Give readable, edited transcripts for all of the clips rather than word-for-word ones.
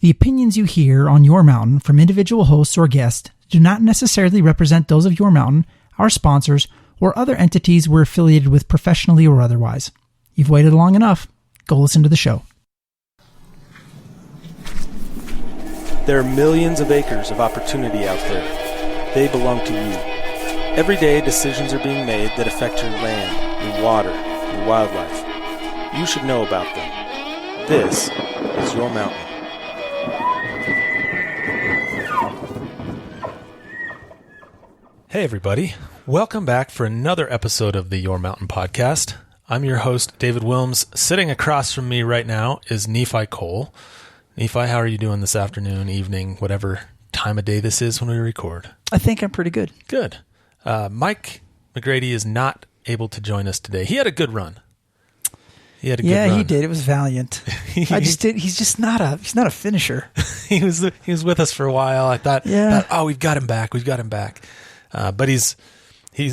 The opinions you hear on Your Mountain from individual hosts or guests do not necessarily represent those of Your Mountain, our sponsors, or other entities we're affiliated with professionally or otherwise. You've waited long enough. Go listen to the show. There are millions of acres of opportunity out there. They belong to you. Every day, decisions are being made that affect your land, your water, your wildlife. You should know about them. This is Your Mountain. Hey everybody, welcome back for another episode of the Your Mountain podcast. I'm your host, David Wilms. Sitting across from me right now is Nephi Cole. Nephi, how are you doing this afternoon, evening, whatever time of day this is when we record? I think I'm pretty good. Good. Mike McGrady is not able to join us today. He had a good run. He had a good run. Yeah, he did. It was valiant. He's just not a finisher. He was with us for a while. I thought, we've got him back. But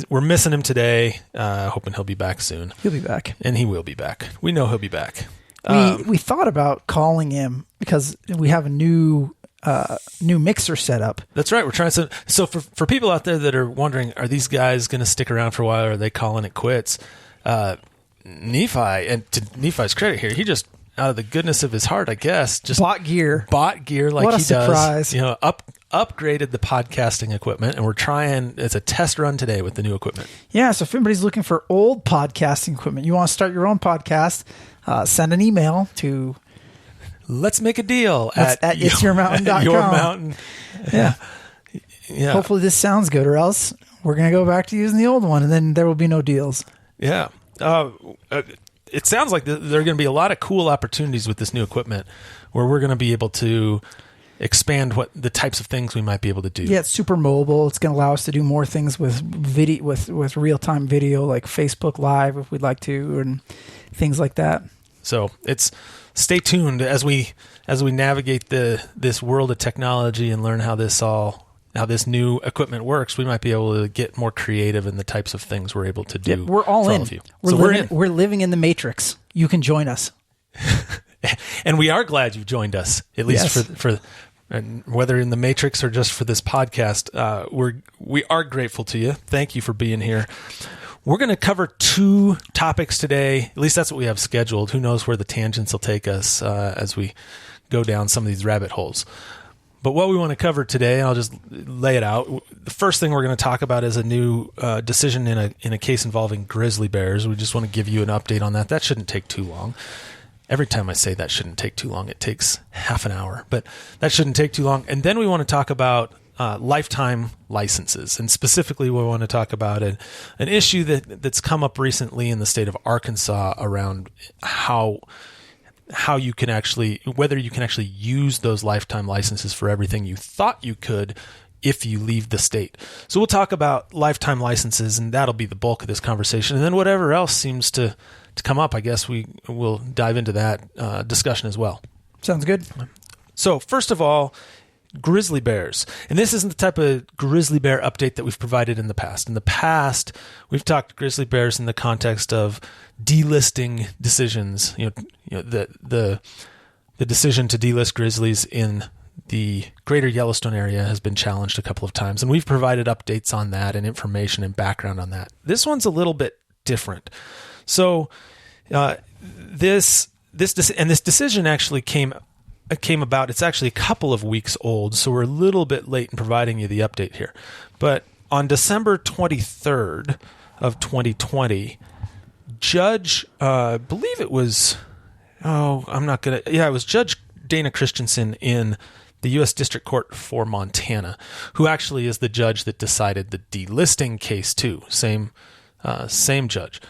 we're missing him today. Hoping he'll be back soon. He'll be back. And he will be back. We know he'll be back. We thought about calling him because we have a new mixer set up. That's right. We're trying to. So for people out there that are wondering, are these guys going to stick around for a while or are they calling it quits? Nephi, and to Nephi's credit here, he just, out of the goodness of his heart, I guess, just bought gear like what he does. You know, upgraded the podcasting equipment, and we're trying. It's a test run today with the new equipment. Yeah, so if anybody's looking for old podcasting equipment, you want to start your own podcast, send an email to Let's Make a Deal at itsyourmountain.com. Your Mountain. Yeah. Hopefully this sounds good, or else we're going to go back to using the old one, and then there will be no deals. Yeah. It sounds like there are going to be a lot of cool opportunities with this new equipment where we're going to be able to expand what the types of things we might be able to do. Yeah, it's super mobile. It's going to allow us to do more things with video, with real-time video, like Facebook Live if we'd like to, and things like that. So stay tuned as we navigate this world of technology and learn how this new equipment works. We might be able to get more creative in the types of things we're able to do. Yep, we're all in. All of you. We're living in the Matrix. You can join us. And we are glad you've joined us, at least for whether in the Matrix or just for this podcast. We are grateful to you. Thank you for being here. We're going to cover two topics today. At least that's what we have scheduled. Who knows where the tangents will take us as we go down some of these rabbit holes. But what we want to cover today, I'll just lay it out. The first thing we're going to talk about is a new decision in a case involving Grizzly Bears. We just want to give you an update on that. That shouldn't take too long. Every time I say that shouldn't take too long, it takes half an hour. But that shouldn't take too long. And then we want to talk about lifetime licenses. And specifically, we want to talk about an issue that's come up recently in the state of Arkansas around how you can whether you can actually use those lifetime licenses for everything you thought you could if you leave the state. So we'll talk about lifetime licenses, and that'll be the bulk of this conversation. And then whatever else seems to come up, I guess we will dive into that discussion as well. Sounds good. So first of all, Grizzly Bears. And this isn't the type of grizzly bear update that we've provided in the past. In the past, we've talked grizzly bears in the context of delisting decisions. The decision to delist grizzlies in the greater Yellowstone area has been challenged a couple of times, and we've provided updates on that and information and background on that. This one's a little bit different. So this decision actually came about. It's actually a couple of weeks old, so we're a little bit late in providing you the update here. But on December 23rd of 2020, it was Judge Dana Christensen in the U.S. District Court for Montana, who actually is the judge that decided the delisting case too. Same judge.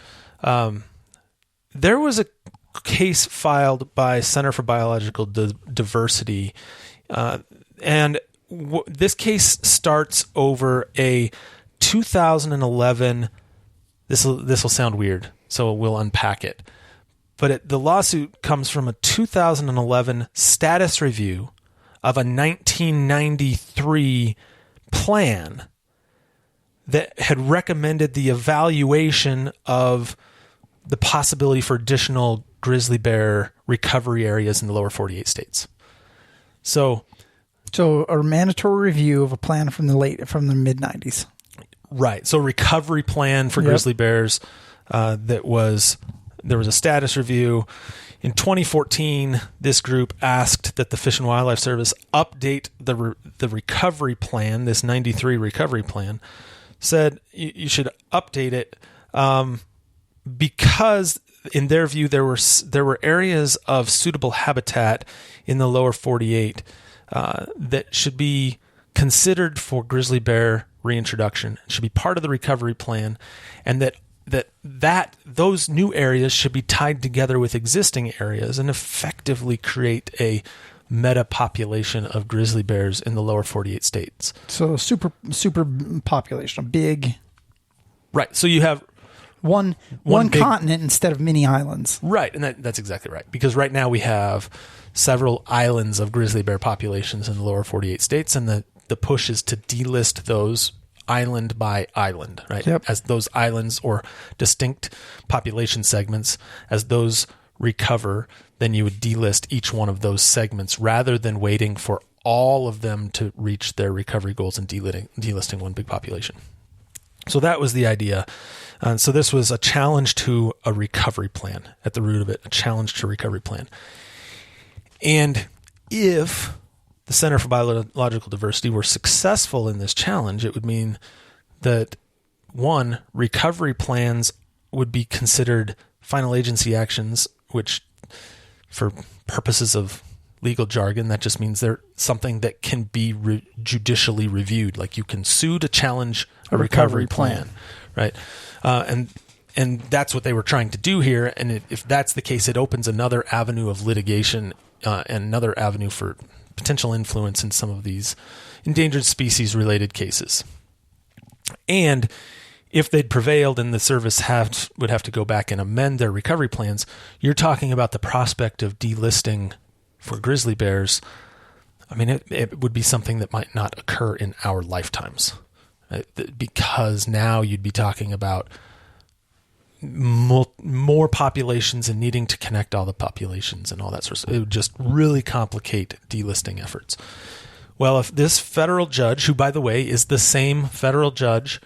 There was a case filed by Center for Biological Diversity, and this case starts over a 2011. This will sound weird, so we'll unpack it. But the lawsuit comes from a 2011 status review of a 1993 plan that had recommended the evaluation of the possibility for additional grizzly bear recovery areas in the lower 48 states. So a mandatory review of a plan from the mid-90s. Right. So recovery plan for grizzly bears. There was a status review. In 2014, this group asked that the Fish and Wildlife Service update the recovery plan, this 93 recovery plan, said you should update it because, in their view, there were areas of suitable habitat in the lower 48 that should be considered for grizzly bear reintroduction. It should be part of the recovery plan, and that those new areas should be tied together with existing areas and effectively create a meta population of grizzly bears in the lower 48 states. So super population, a big. Right. So you have one big continent instead of many islands. Right. And that's exactly right. Because right now we have several islands of grizzly bear populations in the lower 48 states, and the push is to delist those island by island, right? Yep. As those islands or distinct population segments, as those recover, then you would delist each one of those segments rather than waiting for all of them to reach their recovery goals and delisting one big population. So that was the idea. So this was a challenge to a recovery plan at the root of it, a challenge to a recovery plan. And if the Center for Biological Diversity were successful in this challenge, it would mean that, one, recovery plans would be considered final agency actions, which for purposes of legal jargon, that just means they're something that can be judicially reviewed. Like you can sue to challenge a recovery plan, right? And that's what they were trying to do here. And if that's the case, it opens another avenue of litigation and another avenue for potential influence in some of these endangered species related cases. And if they'd prevailed and the service would have to go back and amend their recovery plans, you're talking about the prospect of delisting for grizzly bears. I mean, it would be something that might not occur in our lifetimes, right? Because now you'd be talking about more populations and needing to connect all the populations and all that sort of stuff. It would just really complicate delisting efforts. Well, if this federal judge, who, by the way, is the same federal judge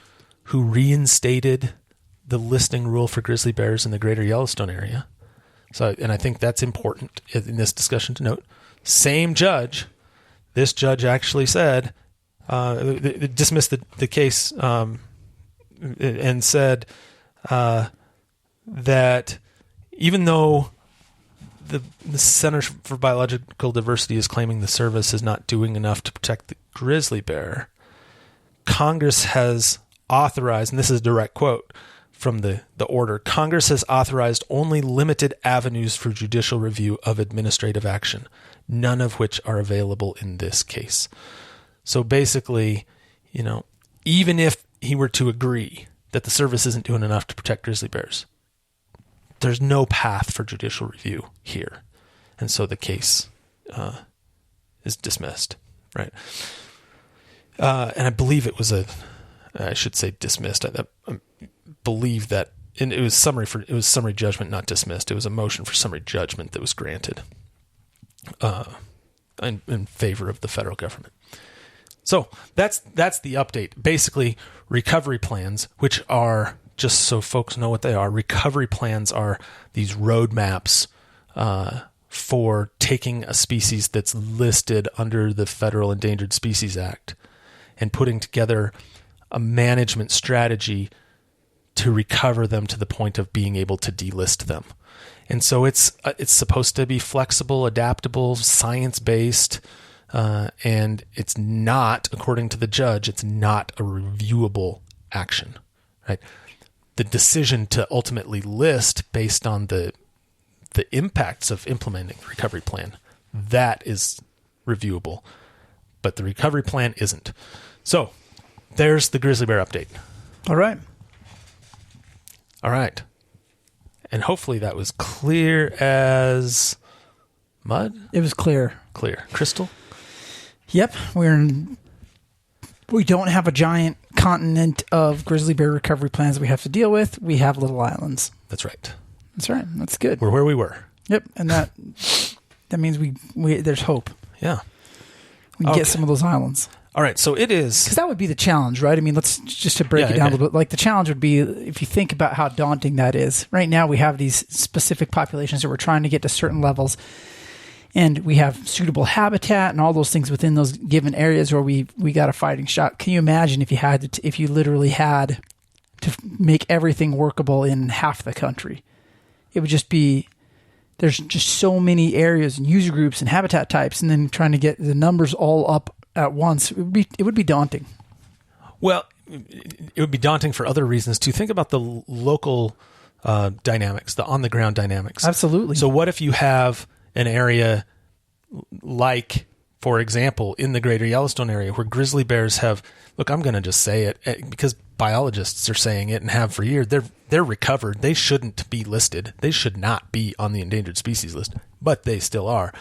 who reinstated the listing rule for grizzly bears in the greater Yellowstone area, and I think that's important in this discussion to note, same judge, this judge actually said, dismissed the case and said that even though the Center for Biological Diversity is claiming the service is not doing enough to protect the grizzly bear, Congress has authorized, and this is a direct quote from the order, Congress has authorized only limited avenues for judicial review of administrative action, none of which are available in this case. So basically, even if he were to agree that the service isn't doing enough to protect grizzly bears, there's no path for judicial review here. And so the case is dismissed, right? And I believe it was I should say dismissed. I believe that, and it was summary judgment, not dismissed. It was a motion for summary judgment that was granted in favor of the federal government. So that's the update. Basically, recovery plans, which are, just so folks know what they are, recovery plans are these roadmaps for taking a species that's listed under the Federal Endangered Species Act and putting together a management strategy to recover them to the point of being able to delist them. And so it's supposed to be flexible, adaptable, science-based, and it's not, according to the judge, it's not a reviewable action, right? The decision to ultimately list based on the impacts of implementing the recovery plan, that is reviewable, but the recovery plan isn't. So there's the grizzly bear update. All right. And hopefully that was clear as mud. It was clear. Crystal? Yep. We don't have a giant continent of grizzly bear recovery plans we have to deal with. We have little islands. That's right. That's good. We're where we were. Yep. And that means we there's hope. Yeah. we can get some of those islands. All right, so it is... Because that would be the challenge, right? I mean, let's just to break it down a little bit. Like, the challenge would be, if you think about how daunting that is. Right now, we have these specific populations that we're trying to get to certain levels, and we have suitable habitat and all those things within those given areas where we got a fighting shot. Can you imagine if you had to, if you literally had to make everything workable in half the country? It would just be... There's just so many areas and user groups and habitat types, and then trying to get the numbers all up at once, it would be daunting. Well, it would be daunting for other reasons too. Think about the local dynamics, the on-the-ground dynamics. Absolutely. So what if you have an area like, for example, in the greater Yellowstone area where grizzly bears have, look, I'm going to just say it because biologists are saying it and have for years, they're recovered. They shouldn't be listed. They should not be on the endangered species list, but they still are.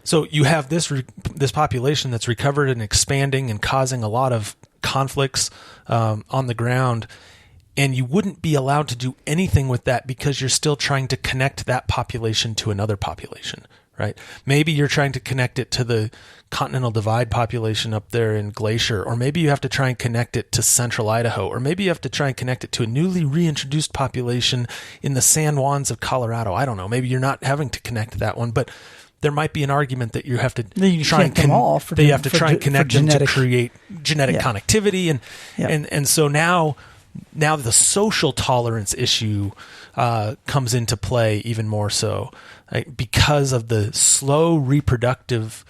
So you have this population that's recovered and expanding and causing a lot of conflicts on the ground, and you wouldn't be allowed to do anything with that because you're still trying to connect that population to another population, right? Maybe you're trying to connect it to the Continental Divide population up there in Glacier, or maybe you have to try and connect it to central Idaho, or maybe you have to try and connect it to a newly reintroduced population in the San Juans of Colorado. I don't know. Maybe you're not having to connect that one, but there might be an argument that you have to try and connect them to create genetic connectivity, and so now the social tolerance issue comes into play even more so, right? Because of the slow reproductive,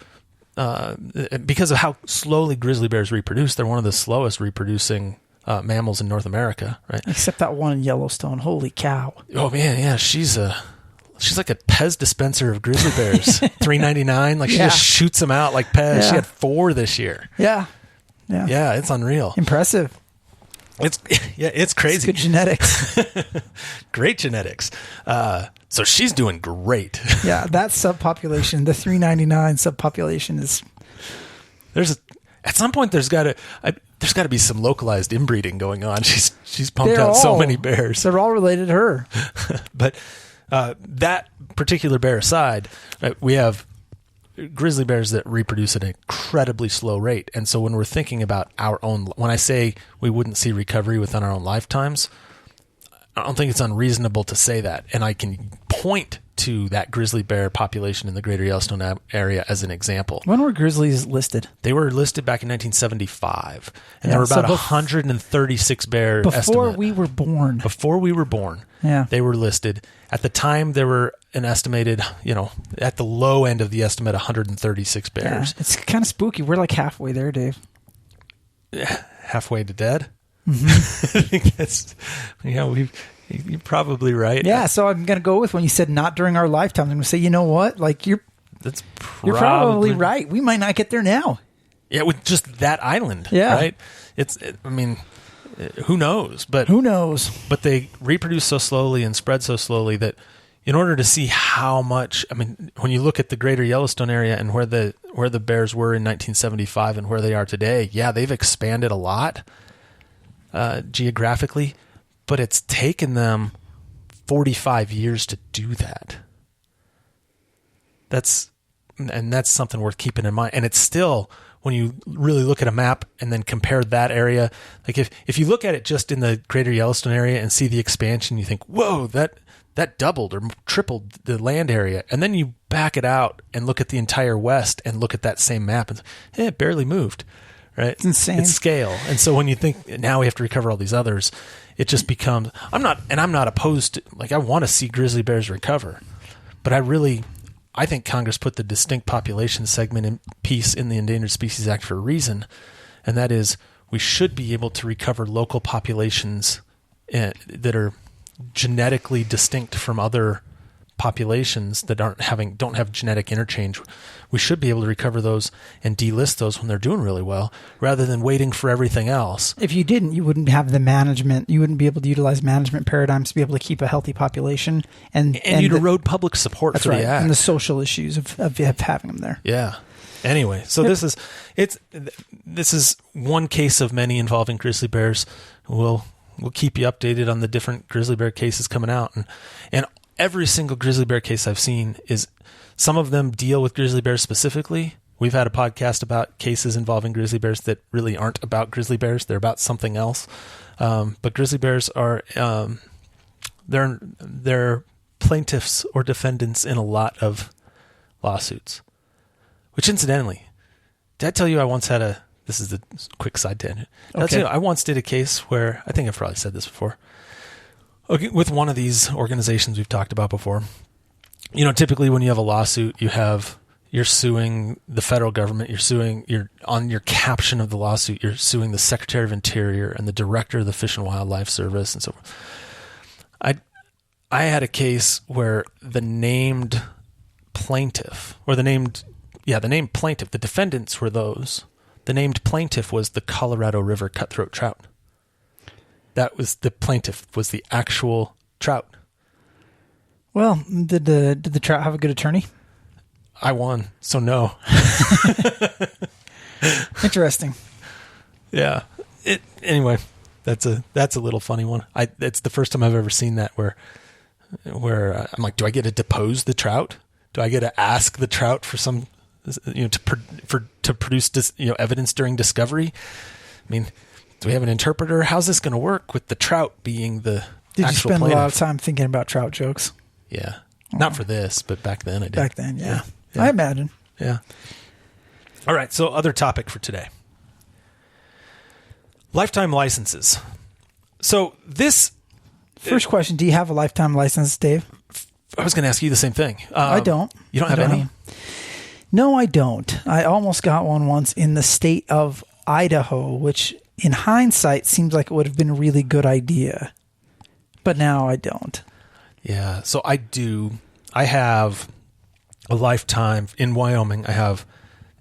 because of how slowly grizzly bears reproduce. They're one of the slowest reproducing mammals in North America, right? Except that one in Yellowstone. Holy cow! Oh man, yeah, she's like a Pez dispenser of grizzly bears. $3.99. Like she just shoots them out like Pez. Yeah. She had 4 this year. Yeah. Yeah, it's unreal. Impressive. It's crazy. It's good genetics. Great genetics. So she's doing great. Yeah, that subpopulation, the 399 subpopulation is... At some point there's got to be some localized inbreeding going on. She's pumped out so many bears. They're all related to her. But that particular bear aside, we have grizzly bears that reproduce at an incredibly slow rate. And so when we're thinking about when I say we wouldn't see recovery within our own lifetimes, I don't think it's unreasonable to say that. And I can point to that grizzly bear population in the greater Yellowstone area as an example. When were grizzlies listed? They were listed back in 1975. And there were about 136 bears Before we were born. Before we were born. Yeah. They were listed. At the time, there were an estimated, at the low end of the estimate, 136 bears. Yeah, it's kind of spooky. We're like halfway there, Dave. Halfway to dead? Mm-hmm. I think that's, you're probably right. Yeah, so I'm going to go with when you said not during our lifetime. I'm going to say, you know what? Like you're probably right. We might not get there now. Yeah, with just that island. Yeah. Right? Who knows? But who knows? But they reproduce so slowly and spread so slowly that in order to see how much, when you look at the greater Yellowstone area and where the bears were in 1975 and where they are today, yeah, they've expanded a lot geographically, but it's taken them 45 years to do that. That's something worth keeping in mind. And it's still, when you really look at a map and then compare that area, like if you look at it just in the greater Yellowstone area and see the expansion, you think, whoa, that doubled or tripled the land area. And then you back it out and look at the entire West and look at that same map and it barely moved, right? It's insane. It's scale. And so when you think now we have to recover all these others, it just becomes, I'm not opposed to, I want to see grizzly bears recover, but I think Congress put the distinct population segment piece in the Endangered Species Act for a reason, and that is we should be able to recover local populations that are genetically distinct from other populations that don't have genetic interchange. We should be able to recover those and delist those when they're doing really well, rather than waiting for everything else. If you didn't, you wouldn't have the management. You wouldn't be able to utilize management paradigms to be able to keep a healthy population, and you'd erode public support for the act and the social issues of having them there. Yeah. Anyway, so this is one case of many involving grizzly bears. We'll keep you updated on the different grizzly bear cases coming out, and every single grizzly bear case I've seen is, some of them deal with grizzly bears specifically, We've had a podcast about cases involving grizzly bears that really aren't about grizzly bears. They're about something else. But grizzly bears are, they're plaintiffs or defendants in a lot of lawsuits. Which incidentally, did I tell you I once had this is a quick side tangent. Okay. I once did a case where, I think I've probably said this before, with one of these organizations we've talked about before. Typically when you have a lawsuit, you're suing the federal government, you're on your caption of the lawsuit, you're suing the Secretary of Interior and the Director of the Fish and Wildlife Service and so forth. I had a case where the named plaintiff, the defendants were those. The named plaintiff was the Colorado River cutthroat trout. That was the plaintiff, was the actual trout. Well, did the trout have a good attorney? I won, so no. Interesting. Yeah. Anyway, that's a little funny one. It's the first time I've ever seen that where I'm like, do I get to depose the trout? Do I get to ask the trout for some, to produce evidence during discovery? I mean, do we have an interpreter? How's this going to work with the trout being the Did actual you spend plaintiff? a lot of time thinking about trout jokes? Yeah. Not for this, but back then I did. Back then, yeah. I imagine. Yeah. All right. So other topic for today. Lifetime licenses. So this... First question, do you have a lifetime license, Dave? I was going to ask you the same thing. I don't. You don't have any? No, I don't. I almost got one once in the state of Idaho, which in hindsight seems like it would have been a really good idea. But now I don't. Yeah. So I do. I have a lifetime in Wyoming. I have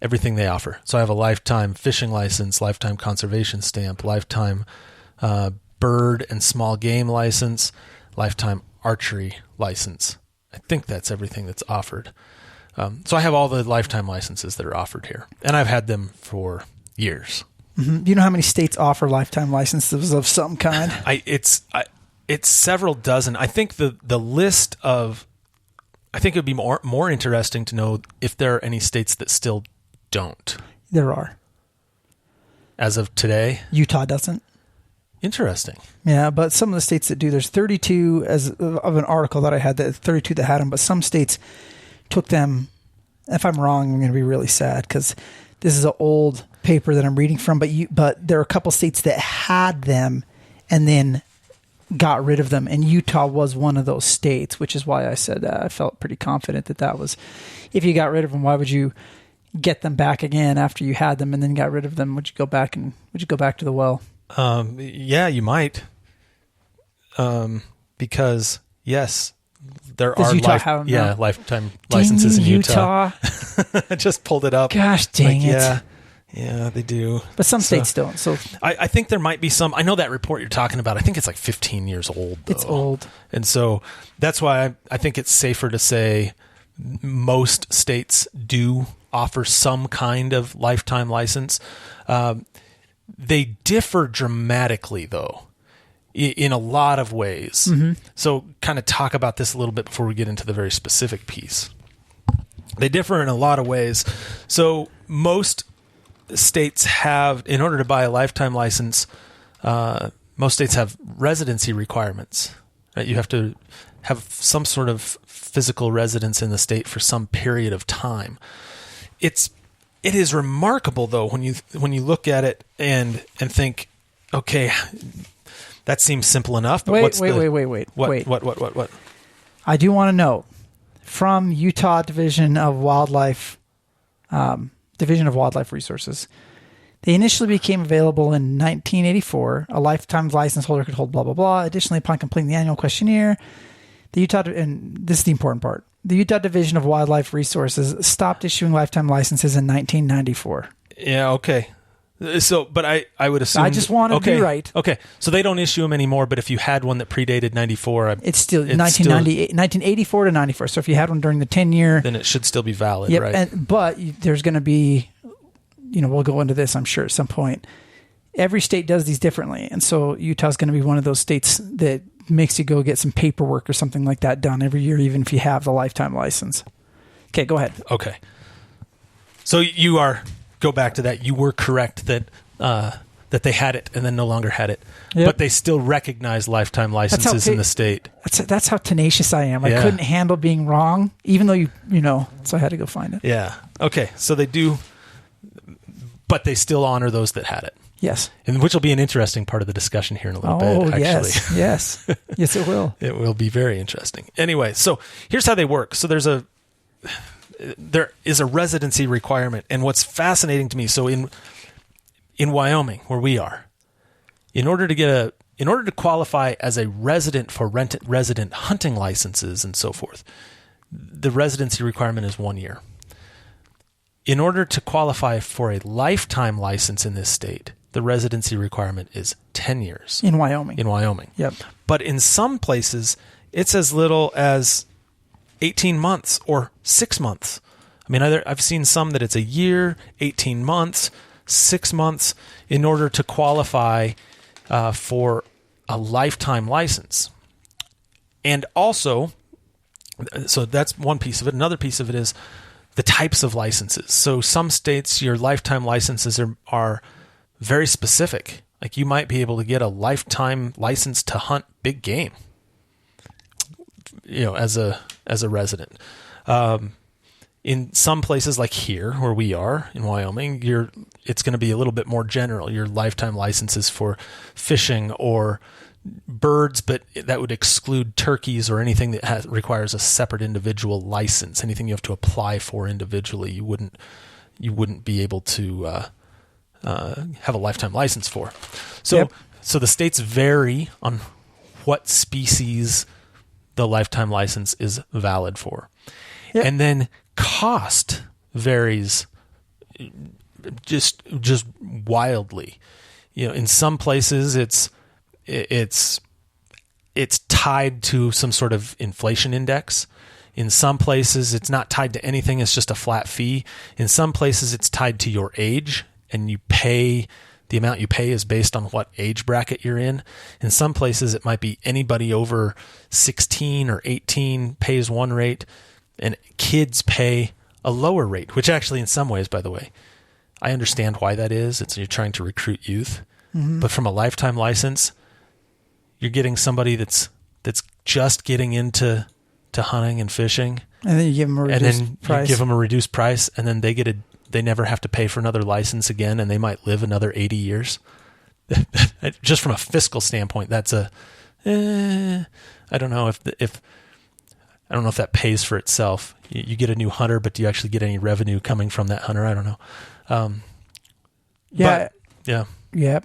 everything they offer. So I have a lifetime fishing license, lifetime conservation stamp, lifetime bird and small game license, lifetime archery license. I think that's everything that's offered. So I have all the lifetime licenses that are offered here, and I've had them for years. Mm-hmm. Do you know how many states offer lifetime licenses of some kind? It's several dozen. I think the list of, I think it would be more interesting to know if there are any states that still don't. There are. As of today? Utah doesn't. Interesting. Yeah, but some of the states that do, there's 32 of an article that I had, that 32 that had them, but some states took them. If I'm wrong, I'm going to be really sad because this is an old paper that I'm reading from, but there are a couple states that had them and then got rid of them, and Utah was one of those states, which is why I said I felt pretty confident that was, if you got rid of them, why would you get them back again after you had them and then got rid of them? Would you go back to the well? Yeah, you might. Because yes, there are lifetime licenses in Utah. I just pulled it up. Gosh dang it. Yeah, they do. But some states don't. So I think there might be some. I know that report you're talking about. I think it's like 15 years old, though. It's old. And so that's why I think it's safer to say most states do offer some kind of lifetime license. They differ dramatically, though, in a lot of ways. Mm-hmm. So kind of talk about this a little bit before we get into the very specific piece. They differ in a lot of ways. So most states have, in order to buy a lifetime license, most states have residency requirements. Right? You have to have some sort of physical residence in the state for some period of time. It is remarkable, though, when you look at it and think, okay, that seems simple enough. But wait. What? I do want to know from Utah Division of Wildlife Resources. They initially became available in 1984. A lifetime license holder could hold blah blah blah. Additionally, upon completing the annual questionnaire, and this is the important part. The Utah Division of Wildlife Resources stopped issuing lifetime licenses in 1994. Yeah, okay. So, but I would assume... I just want to be right. Okay, so they don't issue them anymore, but if you had one that predated 94... It's still 1984 to 94. So if you had one during the 10-year... Then it should still be valid, yep, right? But there's going to be... we'll go into this, I'm sure, at some point. Every state does these differently. And so Utah's going to be one of those states that makes you go get some paperwork or something like that done every year, even if you have the lifetime license. Okay, go ahead. Okay. So go back to that. You were correct that they had it and then no longer had it, but they still recognize lifetime licenses in the state. That's how tenacious I am. I couldn't handle being wrong, even though so I had to go find it. Yeah. Okay. So they do, but they still honor those that had it. Yes. And which will be an interesting part of the discussion here in a little bit, actually. Yes. Yes, it will. It will be very interesting. Anyway, so here's how they work. So there is a residency requirement. And what's fascinating to me, so in Wyoming, where we are, in order to qualify as a resident for resident hunting licenses and so forth, the residency requirement is 1 year. In order to qualify for a lifetime license in this state, the residency requirement is 10 years. In Wyoming. Yep. But in some places, it's as little as 18 months or 6 months. I mean, I've seen some that it's a year, 18 months, 6 months in order to qualify for a lifetime license. And also, so that's one piece of it. Another piece of it is the types of licenses. So some states, your lifetime licenses are very specific. Like you might be able to get a lifetime license to hunt big game, as a resident. In some places like here where we are in Wyoming, it's going to be a little bit more general. Your lifetime licenses for fishing or birds, but that would exclude turkeys or anything that requires a separate individual license. Anything you have to apply for individually, you wouldn't be able to have a lifetime license for. So the states vary on what species the lifetime license is valid for. Yep. And then cost varies just wildly. In some places it's tied to some sort of inflation index. In some places it's not tied to anything, it's just a flat fee. In some places it's tied to your age, and the amount you pay is based on what age bracket you're in. In some places, it might be anybody over 16 or 18 pays one rate, and kids pay a lower rate, which actually in some ways, by the way, I understand why that is. You're trying to recruit youth. Mm-hmm. But from a lifetime license, you're getting somebody that's just getting into hunting and fishing. And then you give them a reduced price. You give them a reduced price, and then they never have to pay for another license again, and they might live another 80 years. Just from a fiscal standpoint, that's I don't know if that pays for itself. You get a new hunter, but do you actually get any revenue coming from that hunter? I don't know. Yep.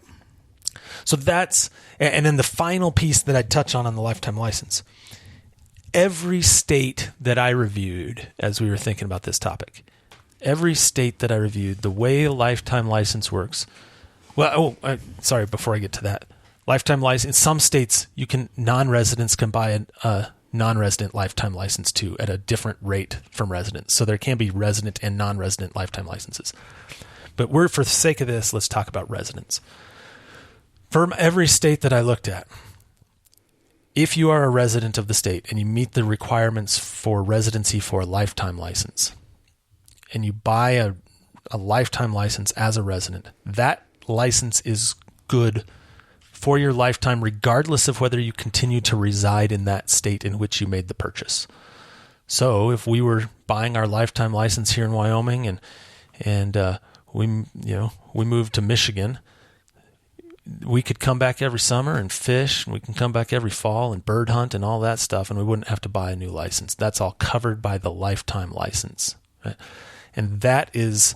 So and then the final piece that I'd touch on the lifetime license. Every state that I reviewed as we were thinking about this topic, every state that I reviewed, the way a lifetime license works. Sorry, before I get to that. Lifetime license, in some states, non-residents can buy a non-resident lifetime license too at a different rate from residents. So there can be resident and non-resident lifetime licenses. But for the sake of this, let's talk about residents. From every state that I looked at, if you are a resident of the state and you meet the requirements for residency for a lifetime license, and you buy a lifetime license as a resident, that license is good for your lifetime, regardless of whether you continue to reside in that state in which you made the purchase. So if we were buying our lifetime license here in Wyoming and we moved to Michigan, we could come back every summer and fish, and we can come back every fall and bird hunt and all that stuff, and we wouldn't have to buy a new license. That's all covered by the lifetime license. Right? And that is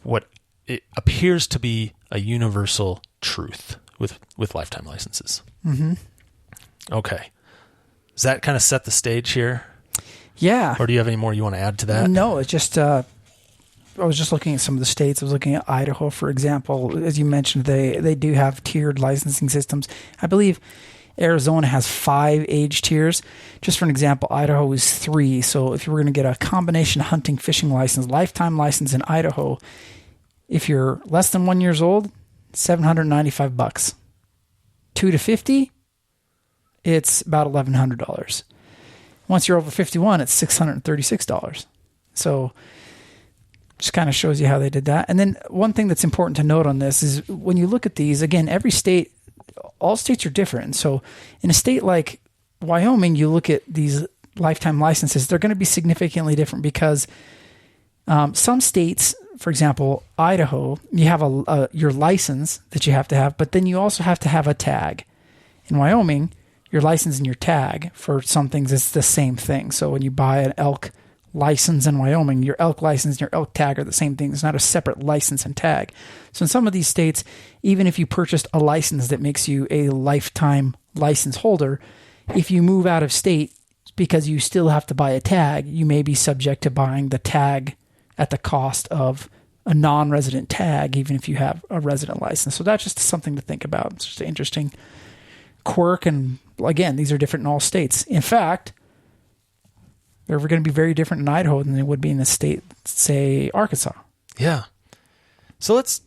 what it appears to be a universal truth with lifetime licenses. Mm-hmm. Okay. Does that kind of set the stage here? Yeah. Or do you have any more you want to add to that? No, it's just, I was just looking at some of the states. I was looking at Idaho, for example. As you mentioned, they do have tiered licensing systems. I believe Arizona has 5 age tiers. Just for an example, Idaho is 3. So if you were going to get a combination hunting fishing license, lifetime license in Idaho, if you're less than 1 year old, $795. 2 to 50, it's about $1,100. Once you're over 51, it's $636. So Just kind of shows you how they did that. And then one thing that's important to note on this is when you look at these, again, every state, all states are different. And so in a state like Wyoming, you look at these lifetime licenses, they're going to be significantly different because some states, for example, Idaho, you have your license that you have to have, but then you also have to have a tag. In Wyoming, your license and your tag for some things is the same thing. So when you buy an elk license in Wyoming, your elk license and your elk tag are the same thing. It's not a separate license and tag. So in some of these states, even if you purchased a license that makes you a lifetime license holder, if you move out of state because you still have to buy a tag, you may be subject to buying the tag at the cost of a non-resident tag, even if you have a resident license. So that's just something to think about. It's just an interesting quirk. And again, these are different in all states. In fact, they're going to be very different in Idaho than they would be in the state, say, Arkansas. Yeah. So let's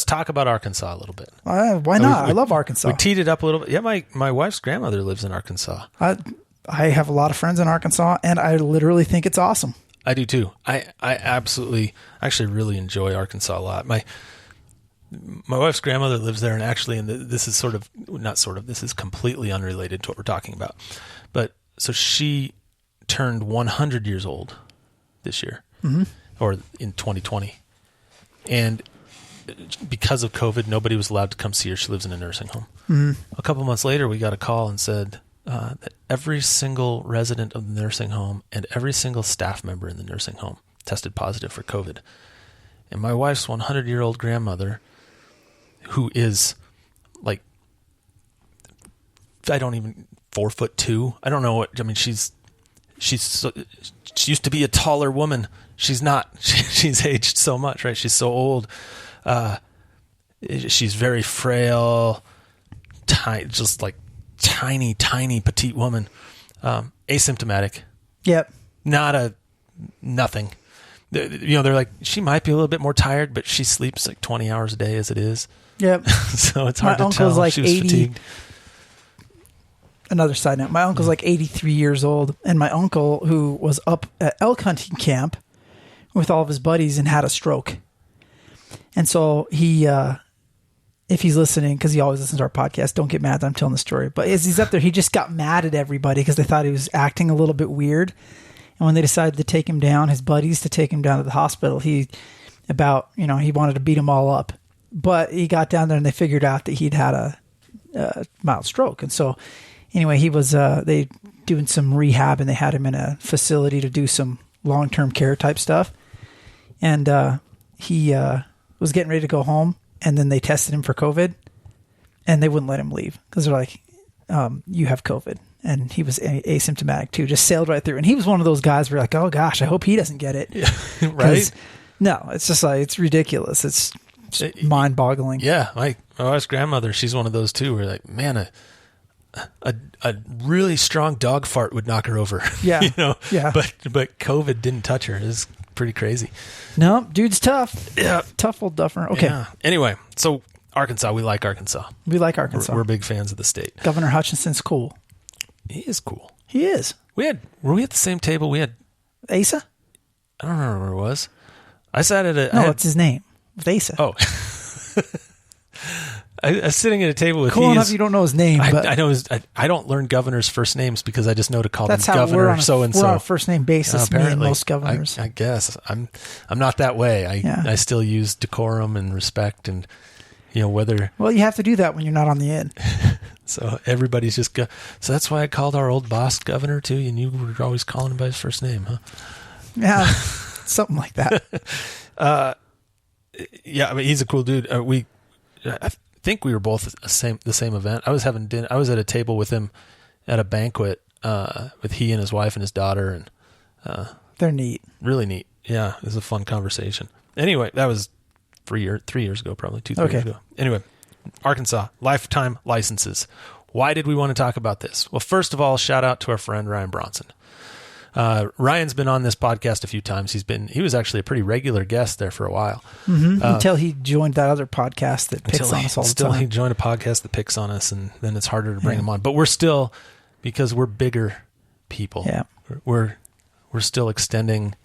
talk about Arkansas a little bit. Why not? I love Arkansas. We teed it up a little bit. Yeah, my wife's grandmother lives in Arkansas. I have a lot of friends in Arkansas, and I literally think it's awesome. I do too. I actually really enjoy Arkansas a lot. My wife's grandmother lives there, and actually, this is this is completely unrelated to what we're talking about. But so she turned 100 years old this year, or in 2020. And because of COVID, nobody was allowed to come see her. She lives in a nursing home. A couple months later, we got a call and said that every single resident of the nursing home and every single staff member in the nursing home tested positive for COVID. And my wife's 100-year-old grandmother, who is like, 4'2". I don't know what, I mean, she used to be a taller woman. She's not. She's aged so much, right? She's so old. She's very frail, just like tiny petite woman. Asymptomatic. Yep. Nothing. They're like, she might be a little bit more tired, but she sleeps like 20 hours a day as it is. Yep. So it's hard to tell like she was 80, fatigued. Another side note, my uncle's like 83 years old, and my uncle, who was up at elk hunting camp with all of his buddies and had a stroke. And so he, if he's listening, because he always listens to our podcast, don't get mad that I'm telling the story, but as he's up there, he just got mad at everybody because they thought he was acting a little bit weird. And when they decided to take him down, his buddies to take him down to the hospital, he wanted to beat them all up. But he got down there and they figured out that he'd had a mild stroke. And so anyway, he was they doing some rehab, and they had him in a facility to do some long-term care type stuff. And he was getting ready to go home, and then they tested him for COVID, and they wouldn't let him leave because they're like, you have COVID. And he was asymptomatic too, just sailed right through. And he was one of those guys where you're like, oh gosh, I hope he doesn't get it. Yeah, right? No, it's just like, it's ridiculous. It's mind boggling. Yeah. My wife's grandmother, she's one of those too, where like, man, a really strong dog fart would knock her over. Yeah. Yeah. But COVID didn't touch her. It's pretty crazy. No, dude's tough. Yeah. Tough old duffer. Okay. Yeah. Anyway, so Arkansas, we like Arkansas. We're big fans of the state. Governor Hutchinson's cool. He is cool. He is. Were we at the same table? We had Asa? I don't remember where it was. I sat at it's his name. Asa. Oh. I was sitting at a table with cool enough you don't know his name. But I know I don't learn governors' first names because I just know to call them governor so and so. We're on a first name basis. Me and most governors. I guess I'm not that way. I still use decorum and respect and whether. Well, you have to do that when you're not on the end. So everybody's just so that's why I called our old boss governor too, and you were always calling him by his first name, huh? Yeah, something like that. Yeah, I mean he's a cool dude. I think we were both at the same event. I was having dinner. I was at a table with him at a banquet with he and his wife and his daughter, and they're neat, really neat. Yeah, it was a fun conversation. Anyway, that was 3 years ago, probably 2-3 years ago. Anyway. Arkansas, lifetime licenses. Why did we want to talk about this? Well, first of all, shout out to our friend Ryan Bronson. Ryan's been on this podcast a few times. He was actually a pretty regular guest there for a while. Mm-hmm. Until he joined that other podcast that picks on us all the time. He joined a podcast that picks on us, and then it's harder to bring him on. But we're still, because we're bigger people. Yeah. We're still extending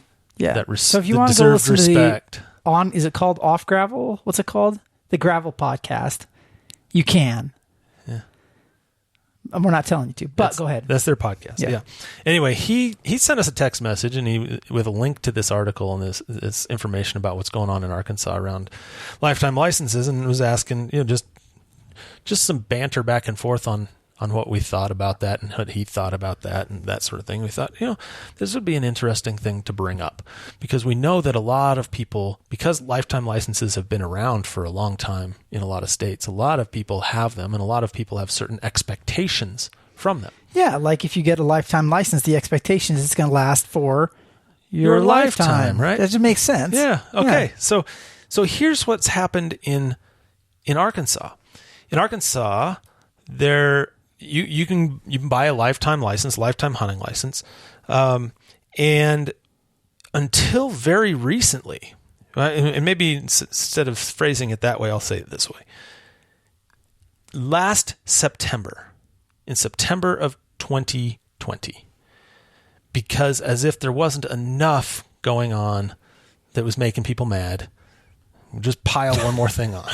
Yeah. So if you want to go listen respect. to is it called Off Gravel? What's it called? The Gravel Podcast. You can. Yeah. We're not telling you to, but go ahead. That's their podcast. Yeah. Anyway, he sent us a text message and with a link to this article and this information about what's going on in Arkansas around lifetime licenses, and was asking, just some banter back and forth on what we thought about that and what he thought about that and that sort of thing. We thought, this would be an interesting thing to bring up because we know that a lot of people, because lifetime licenses have been around for a long time in a lot of states, a lot of people have them and a lot of people have certain expectations from them. Yeah, like if you get a lifetime license, the expectation is it's going to last for your lifetime, right? That just makes sense. Yeah. Okay. Yeah. So here's what's happened in Arkansas. In Arkansas, you can buy a lifetime license, lifetime hunting license, and until very recently, and maybe instead of phrasing it that way, I'll say it this way. Last September, in September of 2020, because as if there wasn't enough going on that was making people mad, we'll just pile one more thing on.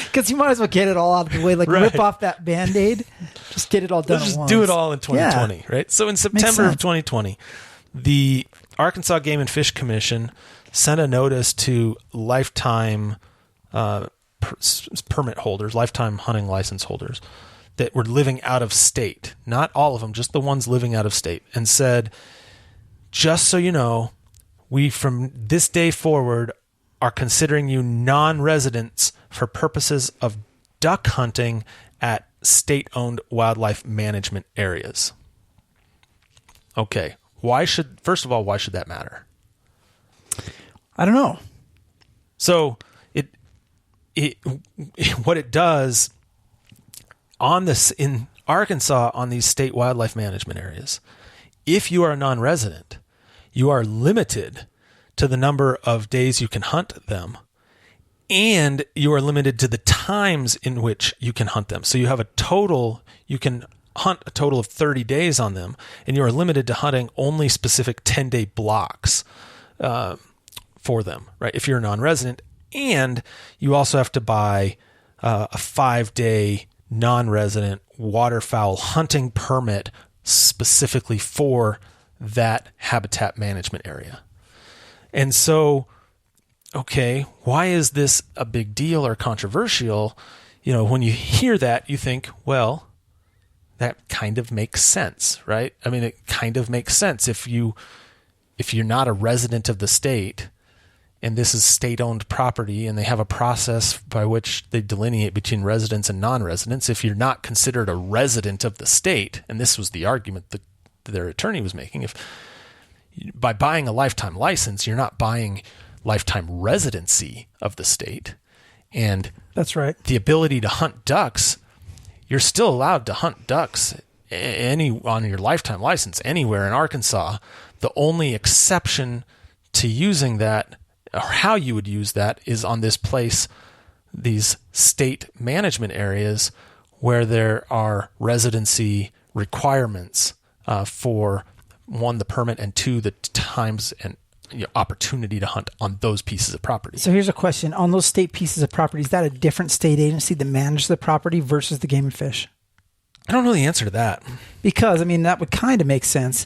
Because you might as well get it all out of the way, rip off that Band-Aid, just get it all done at once. Just do it all in 2020, right? So in September of 2020, the Arkansas Game and Fish Commission sent a notice to lifetime permit holders, lifetime hunting license holders that were living out of state, not all of them, just the ones living out of state, and said, just so you know, we from this day forward are considering you non-residents for purposes of duck hunting at state-owned wildlife management areas. Okay. First of all, why should that matter? I don't know. So what it does in Arkansas on these state wildlife management areas, if you are a non-resident, you are limited to the number of days you can hunt them, and you are limited to the times in which you can hunt them. So you can hunt a total of 30 days on them, and you are limited to hunting only specific 10-day blocks for them, right? If you're a non-resident, and you also have to buy a 5-day non-resident waterfowl hunting permit specifically for that habitat management area. And so, okay, why is this a big deal or controversial? When you hear that, you think, well, that kind of makes sense, right? I mean, it kind of makes sense if you're not a resident of the state and this is state-owned property and they have a process by which they delineate between residents and non-residents. If you're not considered a resident of the state, and this was the argument that their attorney was making, by buying a lifetime license, you're not buying lifetime residency of the state. And that's right. The ability to hunt ducks, you're still allowed to hunt ducks on your lifetime license anywhere in Arkansas. The only exception to using that, or how you would use that, is on these state management areas where there are residency requirements for one, the permit, and two, the times and opportunity to hunt on those pieces of property. So here's a question. On those state pieces of property, is that a different state agency that manages the property versus the Game and Fish? I don't know the answer to that. Because, that would kind of make sense.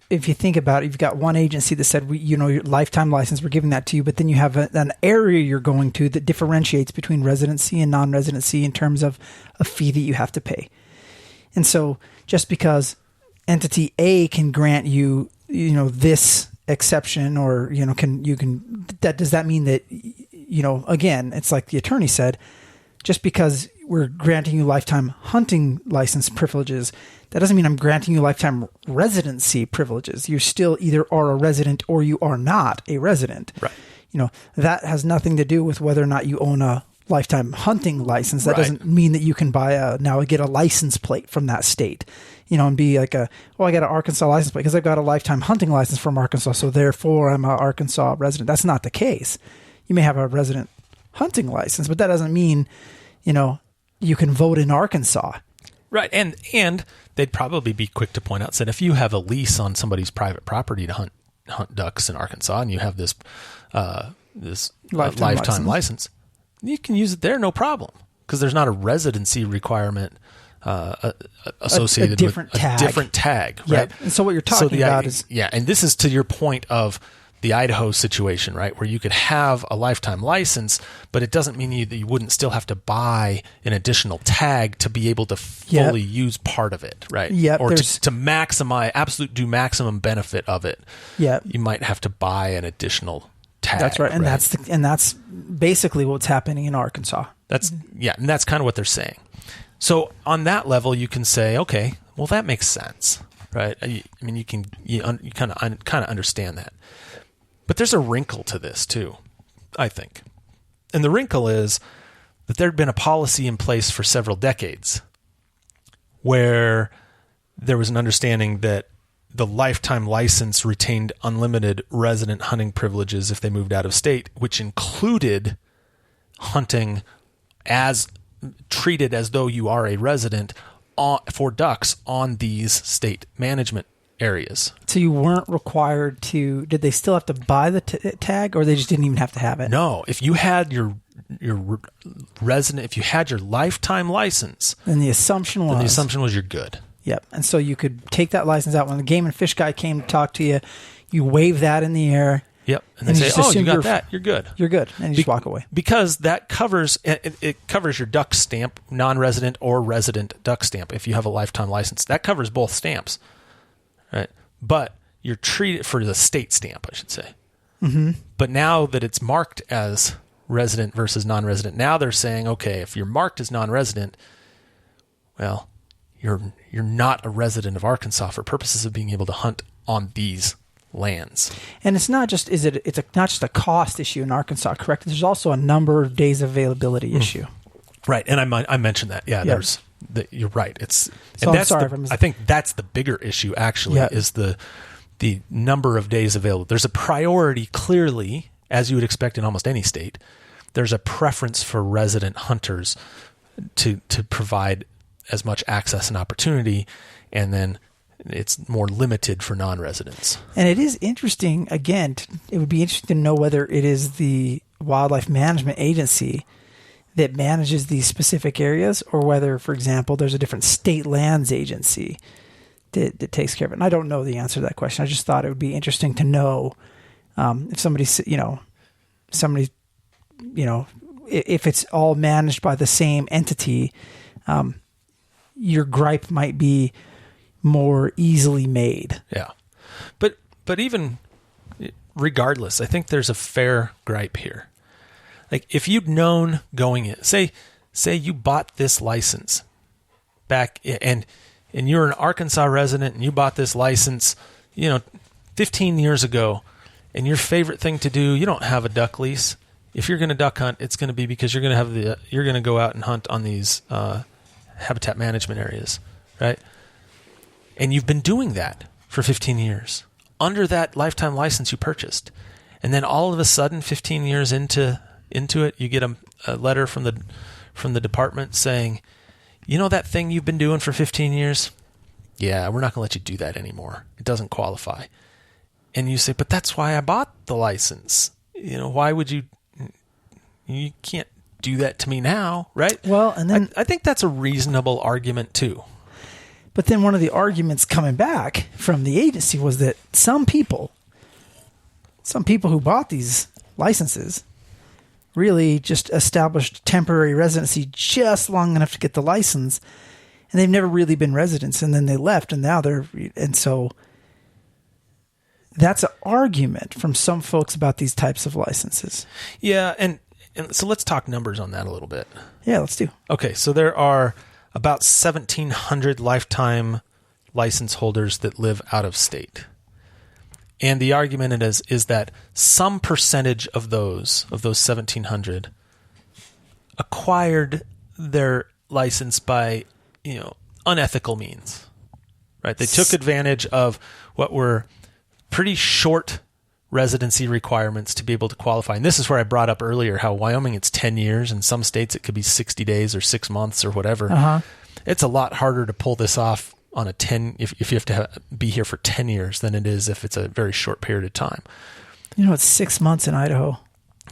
If you think about it, you've got one agency that said, your lifetime license, we're giving that to you, but then you have an area you're going to that differentiates between residency and non-residency in terms of a fee that you have to pay. And so just because entity A can grant you, this exception, or, does that mean that, again, it's like the attorney said, just because we're granting you lifetime hunting license privileges, that doesn't mean I'm granting you lifetime residency privileges. You still either are a resident or you are not a resident. Right. That has nothing to do with whether or not you own a lifetime hunting license. That doesn't mean that you can get a license plate from that state, and be like I got an Arkansas license plate because I've got a lifetime hunting license from Arkansas, so therefore I'm an Arkansas resident. That's not the case. You may have a resident hunting license, but that doesn't mean, you can vote in Arkansas. Right. And they'd probably be quick to point out that if you have a lease on somebody's private property to hunt hunt ducks in Arkansas and you have this lifetime license, you can use it there, no problem, because there's not a residency requirement associated with a different tag, right? And so what you're talking about is... Yeah, and this is to your point of the Idaho situation, right, where you could have a lifetime license, but it doesn't mean that you wouldn't still have to buy an additional tag to be able to fully use part of it, right? Or to maximize, do maximum benefit of it. You might have to buy an additional tag. That's right, and that's basically what's happening in Arkansas. And that's kind of what they're saying. So on that level, you can say, okay, well, that makes sense, right? I mean, you kind of understand that. But there's a wrinkle to this too, I think. And the wrinkle is that there had been a policy in place for several decades where there was an understanding that the lifetime license retained unlimited resident hunting privileges if they moved out of state, which included hunting as treated as though you are a resident for ducks on these state management areas. So you weren't required to... Did they still have to buy the tag, or they just didn't even have to have it? No. If you had your resident, if you had your lifetime license, then the assumption was you're good. Yep. And so you could take that license out when the game and fish guy came to talk to you. You wave that in the air. Yep. And they say, "Oh, you got that. You're good. You're good." And you just walk away. Because that covers it covers your duck stamp, non-resident or resident duck stamp. If you have a lifetime license, that covers both stamps, right? But you're treated for the state stamp, I should say. Mm-hmm. But now that it's marked as resident versus non-resident, now they're saying, okay, if you're marked as non-resident, well, you're not a resident of Arkansas for purposes of being able to hunt on these lands. And it's not just not just a cost issue in Arkansas, correct? There's also a number of days availability issue. Right. And I mentioned that. Yeah, yep. You're right. It's so and that's I think that's the bigger issue actually, yep. is the number of days available. There's a priority, clearly, as you would expect in almost any state. There's a preference for resident hunters to provide as much access and opportunity, and then it's more limited for non-residents. And it is interesting, again, it would be interesting to know whether it is the Wildlife Management Agency that manages these specific areas, or whether, for example, there's a different state lands agency that takes care of it. And I don't know the answer to that question. I just thought it would be interesting to know if if it's all managed by the same entity, your gripe might be more easily made. Yeah. But even regardless, I think there's a fair gripe here. Like, if you'd known going in, say you bought this license back and you're an Arkansas resident and you bought this license, 15 years ago, and your favorite thing to do, you don't have a duck lease. If you're going to duck hunt, it's going to be because you're going to go out and hunt on these habitat management areas, right? And you've been doing that for 15 years under that lifetime license you purchased. And then all of a sudden, 15 years into it, you get a letter from the department saying, that thing you've been doing for 15 years? Yeah, we're not going to let you do that anymore. It doesn't qualify. And you say, but that's why I bought the license. Why would you can't do that to me now, right? Well, and then I think that's a reasonable argument too. But then one of the arguments coming back from the agency was that some people who bought these licenses really just established temporary residency just long enough to get the license, and they've never really been residents, and then they left, and now so that's an argument from some folks about these types of licenses. Yeah, and so let's talk numbers on that a little bit. Yeah, let's do. Okay, so there are about 1,700 lifetime license holders that live out of state. And the argument is that some percentage of those 1,700 acquired their license by, unethical means, right? They took advantage of what were pretty short residency requirements to be able to qualify. And this is where I brought up earlier how Wyoming, it's 10 years. In some states, it could be 60 days or 6 months or whatever. Uh-huh. It's a lot harder to pull this off on a 10, if you have to be here for 10 years than it is if it's a very short period of time. It's 6 months in Idaho.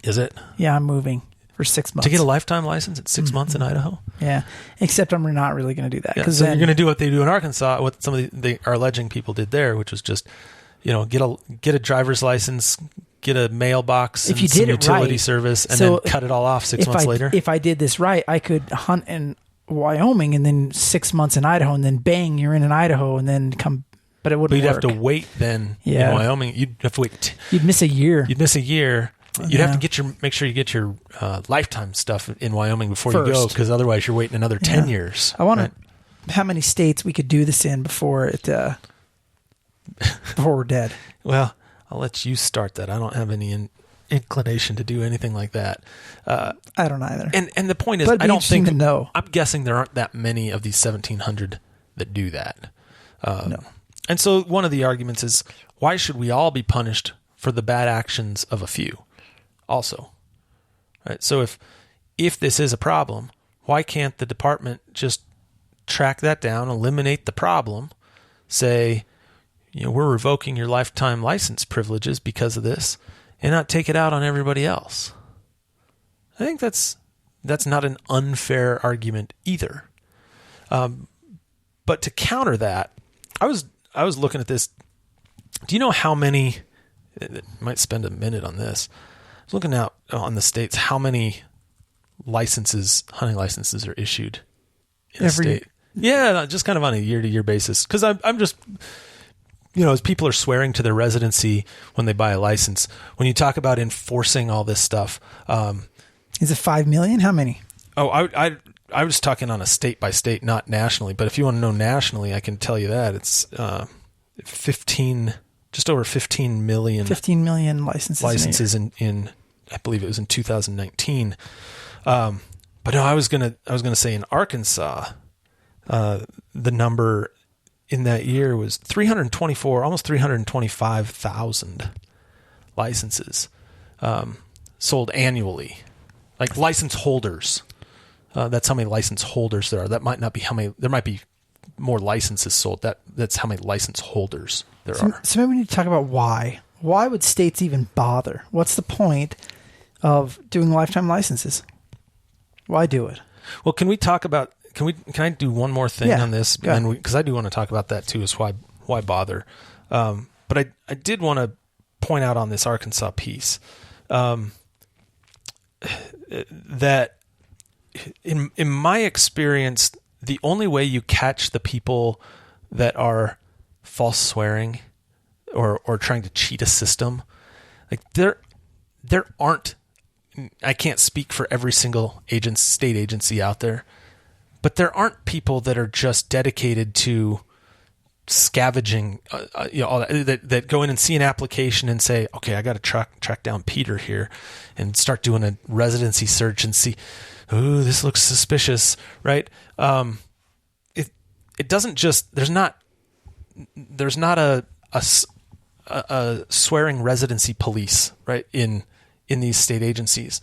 Is it? Yeah, I'm moving for 6 months. To get a lifetime license, it's 6 months in Idaho? Yeah, except I'm not really going to do that. Yeah, so you're going to do what they do in Arkansas, what some of the are alleging people did there, which was just, get a driver's license, get a mailbox, if you some did utility right, service, and then cut it all off 6 months later. If I did this right, I could hunt in Wyoming and then 6 months in Idaho, and then bang, you're in Idaho, and then come. But it wouldn't work. You'd have to wait then in Wyoming. You'd have to wait. You'd miss a year. You'd have to make sure you get your lifetime stuff in Wyoming before you go, because otherwise you're waiting another 10 years. I wonder how many states we could do this in before we're dead. Well, I'll let you start that. I don't have any inclination to do anything like that. I don't either. And the point is, I don't think. I'm guessing there aren't that many of these 1,700 that do that. No. And so one of the arguments is, why should we all be punished for the bad actions of a few? Also, right? So if this is a problem, why can't the department just track that down, eliminate the problem, say, we're revoking your lifetime license privileges because of this, and not take it out on everybody else? I think that's not an unfair argument either. But to counter that, I was looking at this. Do you know how many? Might spend a minute on this. I was looking out on the states, how many hunting licenses are issued in a state. Yeah, just kind of on a year-to-year basis. Because I'm just, as people are swearing to their residency when they buy a license, when you talk about enforcing all this stuff. Is it 5 million? How many? Oh, I was talking on a state by state, not nationally. But if you want to know nationally, I can tell you that it's 15. Just over 15 million. 15 million licenses in I believe it was in 2019. But no, I was gonna say in Arkansas, the number in that year was 324, almost 325,000 licenses sold annually, like license holders. That's how many license holders there are. That might not be how many. There might be more licenses sold. That's how many license holders there are. So maybe we need to talk about why. Why would states even bother? What's the point of doing lifetime licenses? Why do it? Well, can we talk about? Can I do one more thing on this? Because I do want to talk about that too. Is why bother? But I did want to point out on this Arkansas piece that in my experience, the only way you catch the people that are false swearing or trying to cheat a system, like there aren't, I can't speak for every single state agency out there, but there aren't people that are just dedicated to scavenging, all that go in and see an application and say, okay, I got to track down Peter here and start doing a residency search and see, ooh, this looks suspicious, right? It doesn't just, there's not a swearing residency police, right? In these state agencies.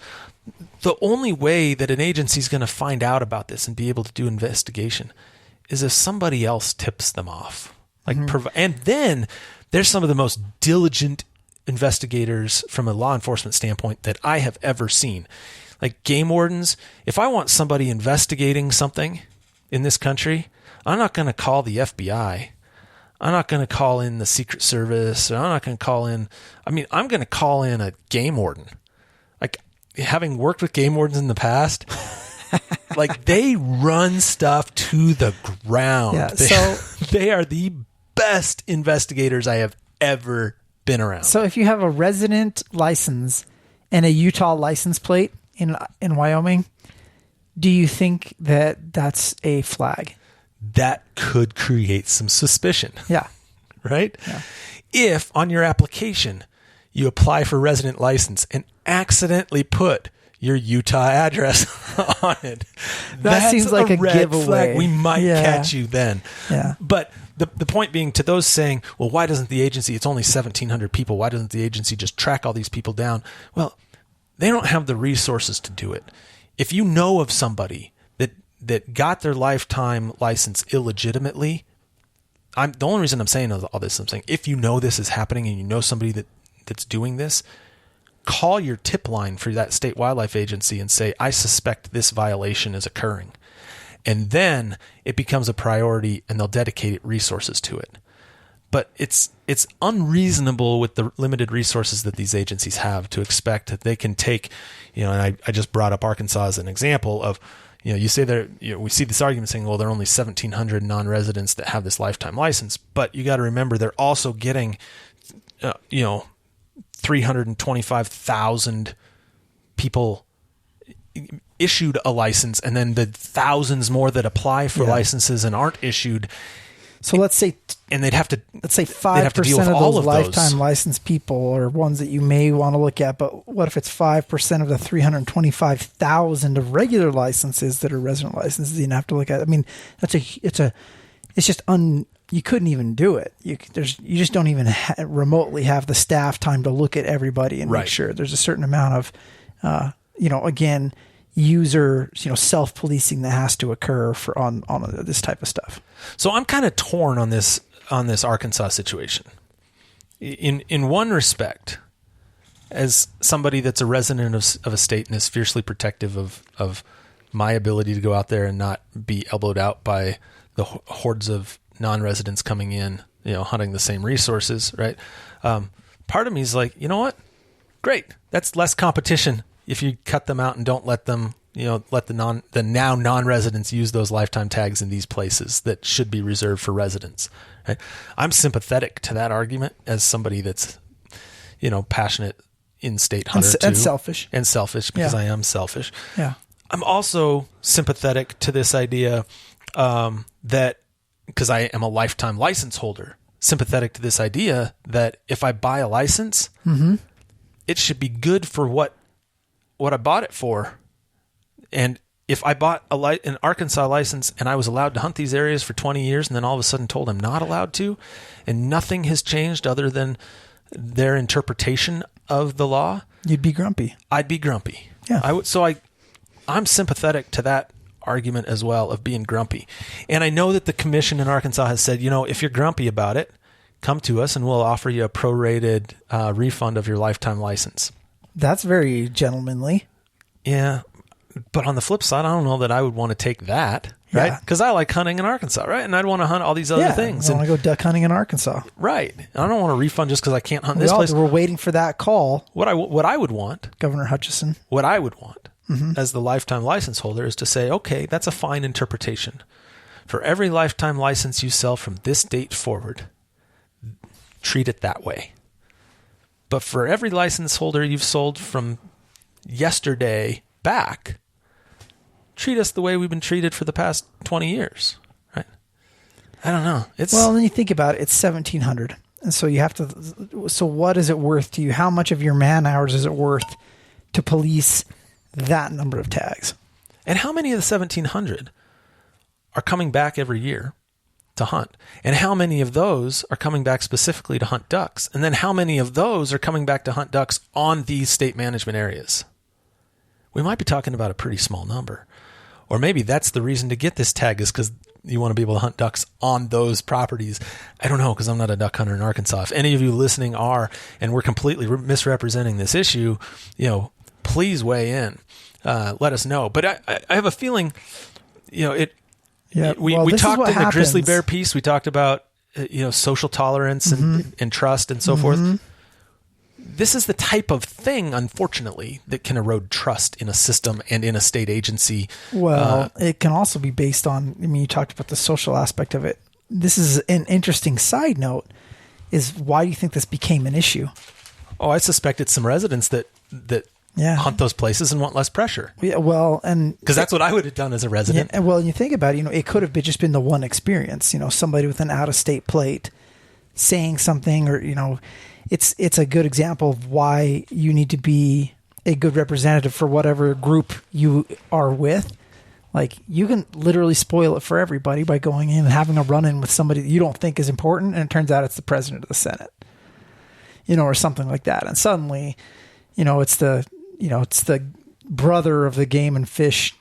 The only way that an agency is going to find out about this and be able to do investigation is if somebody else tips them off. And then there's some of the most diligent investigators from a law enforcement standpoint that I have ever seen. Like game wardens, if I want somebody investigating something in this country, I'm not going to call the FBI. I'm not going to call in the Secret Service. I'm not going to call in, I'm going to call in a game warden. Like, having worked with game wardens in the past, like, they run stuff to the ground. Yeah, they are the best investigators I have ever been around. So if you have a resident license and a Utah license plate in Wyoming, do you think that that's a flag? That could create some suspicion. Yeah. Right? Yeah. If on your application you apply for resident license and accidentally put your Utah address on it, that seems like a red giveaway. Flag. We might catch you then. Yeah. But the point being, to those saying, well, why doesn't the agency, it's only 1,700 people, why doesn't the agency just track all these people down? Well, they don't have the resources to do it. If you know of somebody that got their lifetime license illegitimately, the only reason I'm saying all this, I'm saying if you know this is happening and you know somebody that's doing this, call your tip line for that state wildlife agency and say, I suspect this violation is occurring. And then it becomes a priority and they'll dedicate resources to it. But it's unreasonable with the limited resources that these agencies have to expect that they can take, and I just brought up Arkansas as an example of, you say there, we see this argument saying, well, there are only 1,700 non-residents that have this lifetime license, but you got to remember they're also getting, 325,000 people issued a license, and then the thousands more that apply for licenses and aren't issued. So let's say, and let's say 5% of those lifetime licensed people are ones that you may want to look at. But what if it's 5% of the 325,000 of regular licenses that are resident licenses you have to look at? I mean, you couldn't even do it. You just don't even remotely have the staff time to look at everybody and make sure there's a certain amount of, again, user, self-policing that has to occur on this type of stuff. So I'm kind of torn on this Arkansas situation. In one respect, as somebody that's a resident of a state and is fiercely protective of my ability to go out there and not be elbowed out by the hordes of non-residents coming in, hunting the same resources, right? Part of me is like, you know what? Great. That's less competition if you cut them out and don't let them, let the now non-residents use those lifetime tags in these places that should be reserved for residents. Right? I'm sympathetic to that argument as somebody that's, passionate in-state hunter and selfish because I am selfish. Yeah. I'm also sympathetic to this idea that because I am a lifetime license holder, sympathetic to this idea that if I buy a license, it should be good for what I bought it for. And if I bought an Arkansas license and I was allowed to hunt these areas for 20 years and then all of a sudden told I'm not allowed to, and nothing has changed other than their interpretation of the law, you'd be grumpy. I'd be grumpy. Yeah. I'm sympathetic to that argument as well of being grumpy. And I know that the commission in Arkansas has said, if you're grumpy about it, come to us and we'll offer you a prorated refund of your lifetime license. That's very gentlemanly. Yeah. But on the flip side, I don't know that I would want to take that, right? Because I like hunting in Arkansas, right? And I'd want to hunt all these other things. I want to go duck hunting in Arkansas. Right. I don't want a refund just because I can't hunt this place. We're waiting for that call. What I would want, Governor Hutchison. What I would want as the lifetime license holder is to say, okay, that's a fine interpretation. For every lifetime license you sell from this date forward, treat it that way. But for every license holder you've sold from yesterday back, treat us the way we've been treated for the past 20 years, right? I don't know. Well, when you think about it, it's 1,700. And so you have to, so what is it worth to you? How much of your man hours is it worth to police that number of tags? And how many of the 1,700 are coming back every year to hunt? And how many of those are coming back specifically to hunt ducks? And then how many of those are coming back to hunt ducks on these state management areas? We might be talking about a pretty small number. Or maybe that's the reason to get this tag is because you want to be able to hunt ducks on those properties. I don't know, because I'm not a duck hunter in Arkansas. If any of you listening are, and we're completely misrepresenting this issue, please weigh in. Let us know. But I have a feeling, we talked in the Grizzly Bear piece. We talked about, social tolerance and trust and so forth. This is the type of thing, unfortunately, that can erode trust in a system and in a state agency. Well, it can also be based on, you talked about the social aspect of it. This is an interesting side note, is why do you think this became an issue? Oh, I suspect it's some residents that hunt those places and want less pressure. Yeah, well, and because that's what I would have done as a resident. Yeah, well, and you think about it, it could have just been the one experience, somebody with an out-of-state plate saying something, or, it's a good example of why you need to be a good representative for whatever group you are with. Like, you can literally spoil it for everybody by going in and having a run-in with somebody that you don't think is important, and it turns out it's the president of the Senate, or something like that. And suddenly, it's the brother of the game and fish,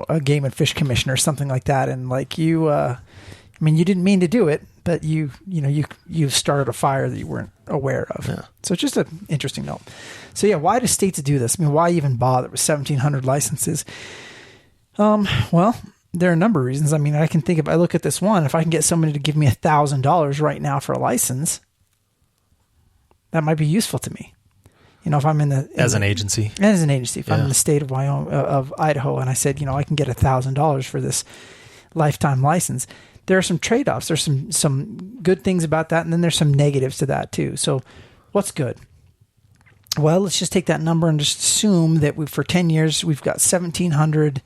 a game and fish commissioner, something like that. And like you didn't mean to do it, but you've started a fire that you weren't aware of. Yeah. So it's just an interesting note. So yeah, why do states do this? I mean, why even bother with 1,700 licenses? Well, there are a number of reasons. I mean, I look at this one, if I can get somebody to give me $1,000 right now for a license, that might be useful to me. If I'm as an agency, if I'm in the state of Idaho, and I said, I can get $1,000 for this lifetime license, there are some trade-offs. There's some good things about that, and then there's some negatives to that too. So what's good? Well, let's just take that number and just assume that for 10 years, we've got 1,700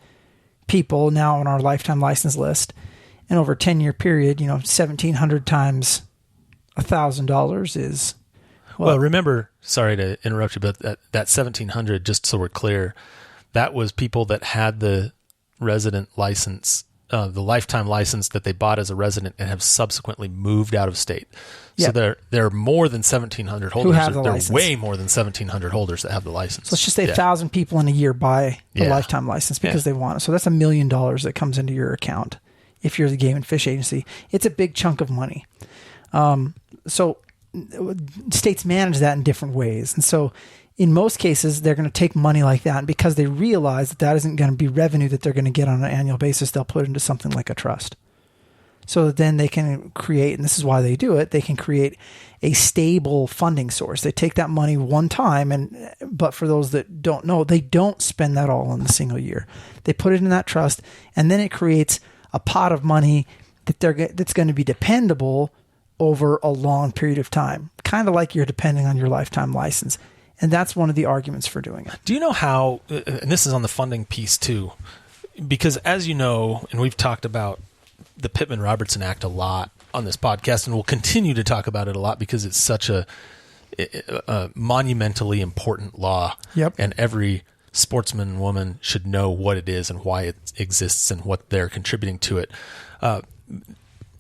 people now on our lifetime license list. And over a 10-year period, 1,700 times $1,000 is... Well, remember, sorry to interrupt you, but that 1,700, just so we're clear, that was people that had the resident license, the lifetime license that they bought as a resident and have subsequently moved out of state. Yep. So there are more than 1,700 holders. Who have the license. There are way more than 1,700 holders that have the license. So let's just say 1,000 people in a year buy a lifetime license because they want it. So that's $1 million that comes into your account if you're the game and fish agency. It's a big chunk of money. So states manage that in different ways. And so in most cases, they're going to take money like that. And because they realize that isn't going to be revenue that they're going to get on an annual basis, they'll put it into something like a trust. So that then they can create, and this is why they do it, they can create a stable funding source. They take that money one time, but for those that don't know, they don't spend that all in a single year. They put it in that trust, and then it creates a pot of money that's going to be dependable over a long period of time, kind of like you're depending on your lifetime license. And that's one of the arguments for doing it. Do you know how, and this is on the funding piece too, because as you know, and we've talked about the Pittman-Robertson Act a lot on this podcast, and we'll continue to talk about it a lot because it's such a monumentally important law. Yep. And every sportsman and woman should know what it is and why it exists and what they're contributing to it.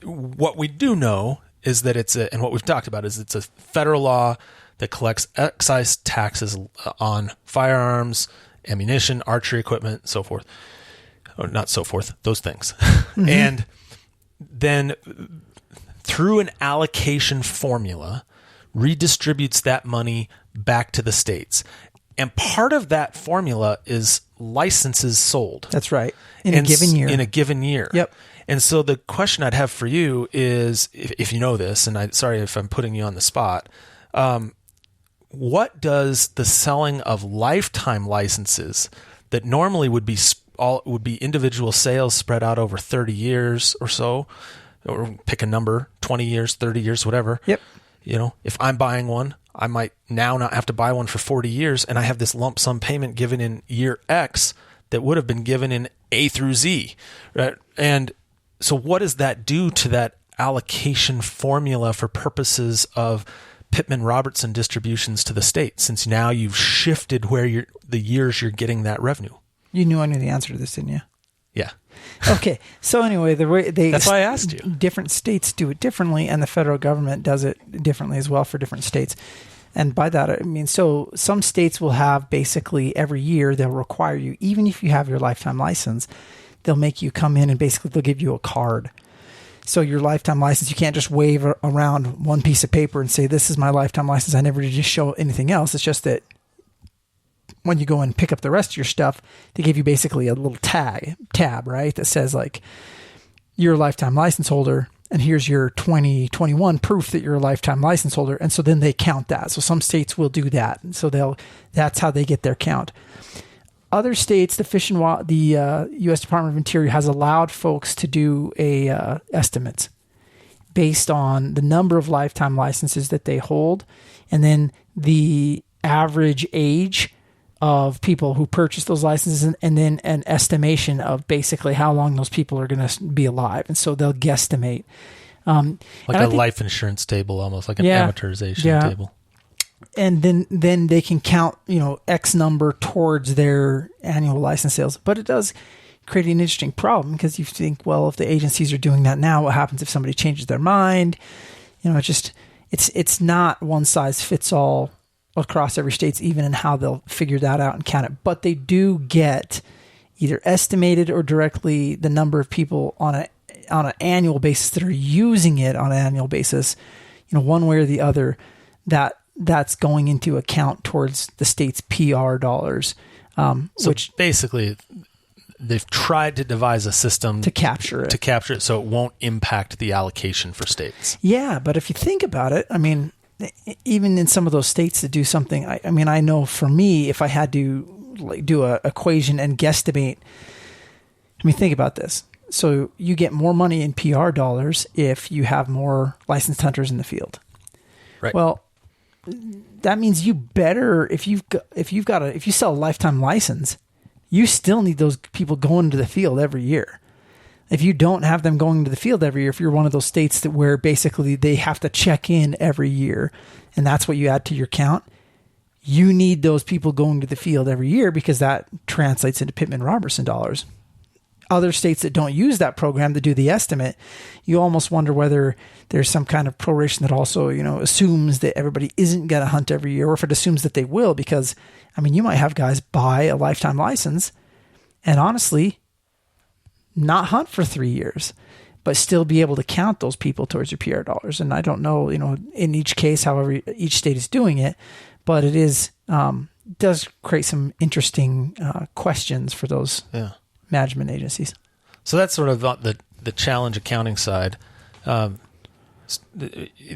What we do know is that and what we've talked about is it's a federal law that collects excise taxes on firearms, ammunition, archery equipment, so forth. Or not so forth, those things. Mm-hmm. And then through an allocation formula, redistributes that money back to the states. And part of that formula is licenses sold. That's right. In a given year. Yep. And so the question I'd have for you is, if you know this, and sorry if I'm putting you on the spot, what does the selling of lifetime licenses that normally would be individual sales spread out over 30 years or so, or pick a number, 20 years, 30 years, whatever. Yep. If I'm buying one, I might now not have to buy one for 40 years, and I have this lump sum payment given in year X that would have been given in A through Z, right? And so what does that do to that allocation formula for purposes of Pittman-Robertson distributions to the state, since now you've shifted where the years you're getting that revenue? You knew I knew the answer to this, didn't you? Yeah. Okay. So anyway, the way that's why I asked you. Different states do it differently, and the federal government does it differently as well for different states. And by that, I mean, so some states will have basically every year they'll require you, even if you have your lifetime license, they'll make you come in and basically they'll give you a card. So your lifetime license, you can't just wave around one piece of paper and say, this is my lifetime license. I never did just show anything else. It's just that when you go and pick up the rest of your stuff, they give you basically a little tab, right? That says like, you're a lifetime license holder, and here's your 2021 proof that you're a lifetime license holder. And so then they count that. So some states will do that. And so that's how they get their count. Other states, the U.S. Department of Interior has allowed folks to do estimates based on the number of lifetime licenses that they hold, and then the average age of people who purchase those licenses, and then an estimation of basically how long those people are going to be alive. And so they'll guesstimate. Like a life insurance table, almost like an amortization table. And then they can count, X number towards their annual license sales. But it does create an interesting problem, because you think, well, if the agencies are doing that now, what happens if somebody changes their mind? It's not one size fits all across every state, even in how they'll figure that out and count it. But they do get either estimated or directly the number of people on on an annual basis that are using it on an annual basis, one way or the other, that's going into account towards the state's PR dollars. Which basically they've tried to devise a system to capture it so it won't impact the allocation for states. Yeah, but if you think about it, I mean, even in some of those states that do something, I know for me, if I had to do a equation and guesstimate, think about this. So you get more money in PR dollars if you have more licensed hunters in the field. Right. Well, that means you better, if you sell a lifetime license, you still need those people going to the field every year. If you don't have them going to the field every year, if you're one of those states where basically they have to check in every year, and that's what you add to your count, you need those people going to the field every year because that translates into Pittman-Robertson dollars. Other states that don't use that program to do the estimate, you almost wonder whether there's some kind of proration that also, assumes that everybody isn't going to hunt every year, or if it assumes that they will, because, you might have guys buy a lifetime license and honestly not hunt for 3 years, but still be able to count those people towards your PR dollars. And I don't know, in each case, however each state is doing it, but it is, does create some interesting questions for those management agencies. So that's sort of the challenge accounting side. There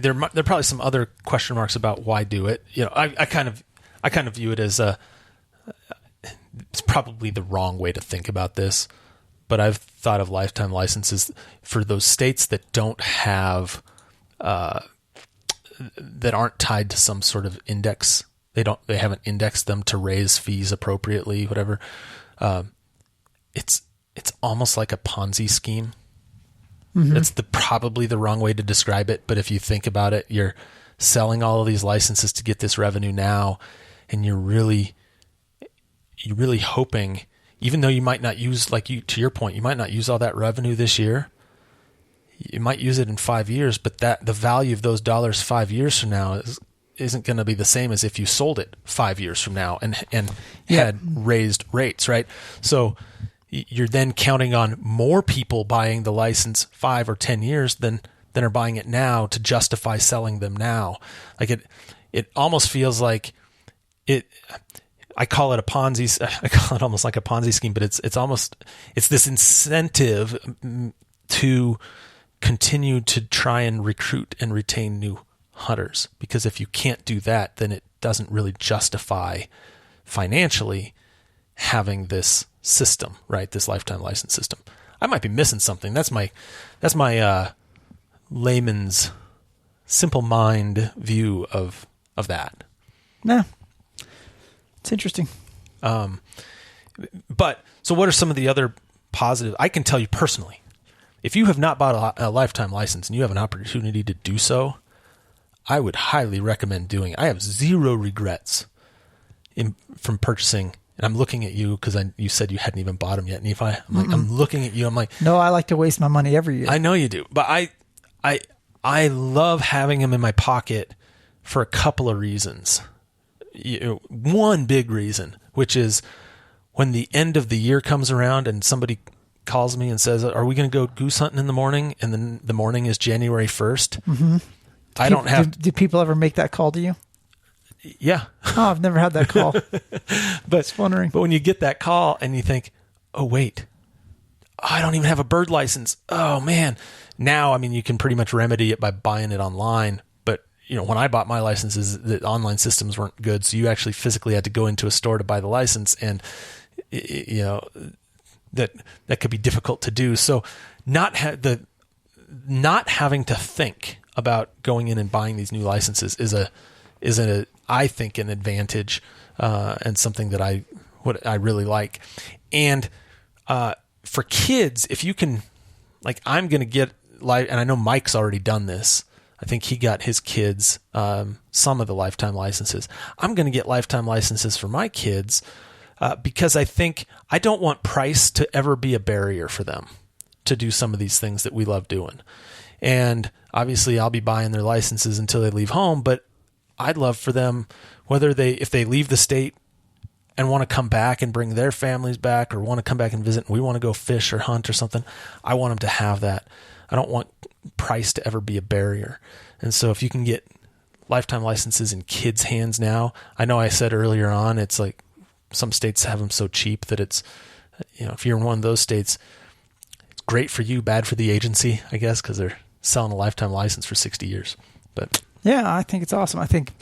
are probably some other question marks about why do it. I kind of view it as it's probably the wrong way to think about this, but I've thought of lifetime licenses for those states that don't have that aren't tied to some sort of index. They haven't indexed them to raise fees appropriately, whatever. It's almost like a Ponzi scheme. Mm-hmm. That's probably the wrong way to describe it. But if you think about it, you're selling all of these licenses to get this revenue now, and you're really hoping, even though you might not use, to your point, you might not use all that revenue this year. You might use it in 5 years, but the value of those dollars 5 years from now isn't going to be the same as if you sold it 5 years from now and had raised rates, right? So you're then counting on more people buying the license 5 or 10 years than are buying it now to justify selling them now. It almost feels like it. I call it a Ponzi. I call it almost like a Ponzi scheme, but it's this incentive to continue to try and recruit and retain new hunters. Because if you can't do that, then it doesn't really justify financially having this system, right? This lifetime license system. I might be missing something. That's my layman's simple mind view of that. Yeah. It's interesting. But so what are some of the other positives? I can tell you personally, if you have not bought a lifetime license and you have an opportunity to do so, I would highly recommend doing it. I have zero regrets from purchasing. And I'm looking at you because you said you hadn't even bought them yet, Nephi. I'm looking at you. I'm like, no, I like to waste my money every year. I know you do, but I love having them in my pocket for a couple of reasons. One big reason, which is when the end of the year comes around and somebody calls me and says, "Are we going to go goose hunting in the morning?" And then the morning is January 1st. Mm-hmm. Do people ever make that call to you? Yeah. Oh, I've never had that call. But just wondering. But when you get that call and you think, "Oh wait, I don't even have a bird license." Oh man. Now, you can pretty much remedy it by buying it online. But when I bought my licenses, the online systems weren't good, so you actually physically had to go into a store to buy the license, and that could be difficult to do. So not having to think about going in and buying these new licenses is I think an advantage and something that I really like. And for kids, if you can, I'm going to get and I know Mike's already done this. I think he got his kids some of the lifetime licenses. I'm going to get lifetime licenses for my kids because I think I don't want price to ever be a barrier for them to do some of these things that we love doing. And obviously I'll be buying their licenses until they leave home, but I'd love for them, if they leave the state and want to come back and bring their families back, or want to come back and visit, and we want to go fish or hunt or something, I want them to have that. I don't want price to ever be a barrier. And so if you can get lifetime licenses in kids' hands now, I know I said earlier on, it's like some states have them so cheap that it's, if you're in one of those states, it's great for you, bad for the agency, I guess, because they're selling a lifetime license for 60 years. But yeah, I think it's awesome. I think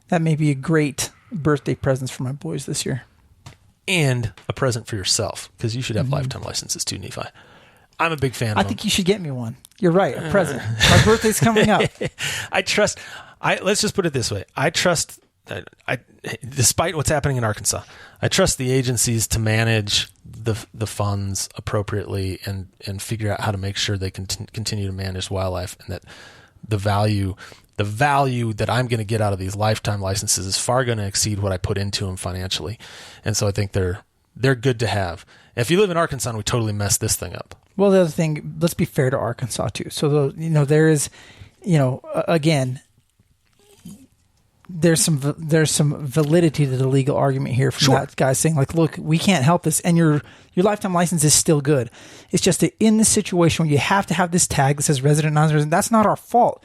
that may be a great birthday presents for my boys this year. And a present for yourself, because you should have lifetime licenses too, Nephi. I'm a big fan of them. I think you should get me one. You're right, a present. My birthday's coming up. Let's just put it this way. I trust, despite what's happening in Arkansas, I trust the agencies to manage the funds appropriately and figure out how to make sure they can continue to manage wildlife, and that the value that I'm going to get out of these lifetime licenses is far going to exceed what I put into them financially. And so I think they're good to have. If you live in Arkansas, we totally messed this thing up. Well, the other thing, let's be fair to Arkansas too. So, there is, again, there's some validity to the legal argument here from that guy saying, like, look, we can't help this, and your lifetime license is still good. It's just that in this situation where you have to have this tag that says resident, non-resident, that's not our fault.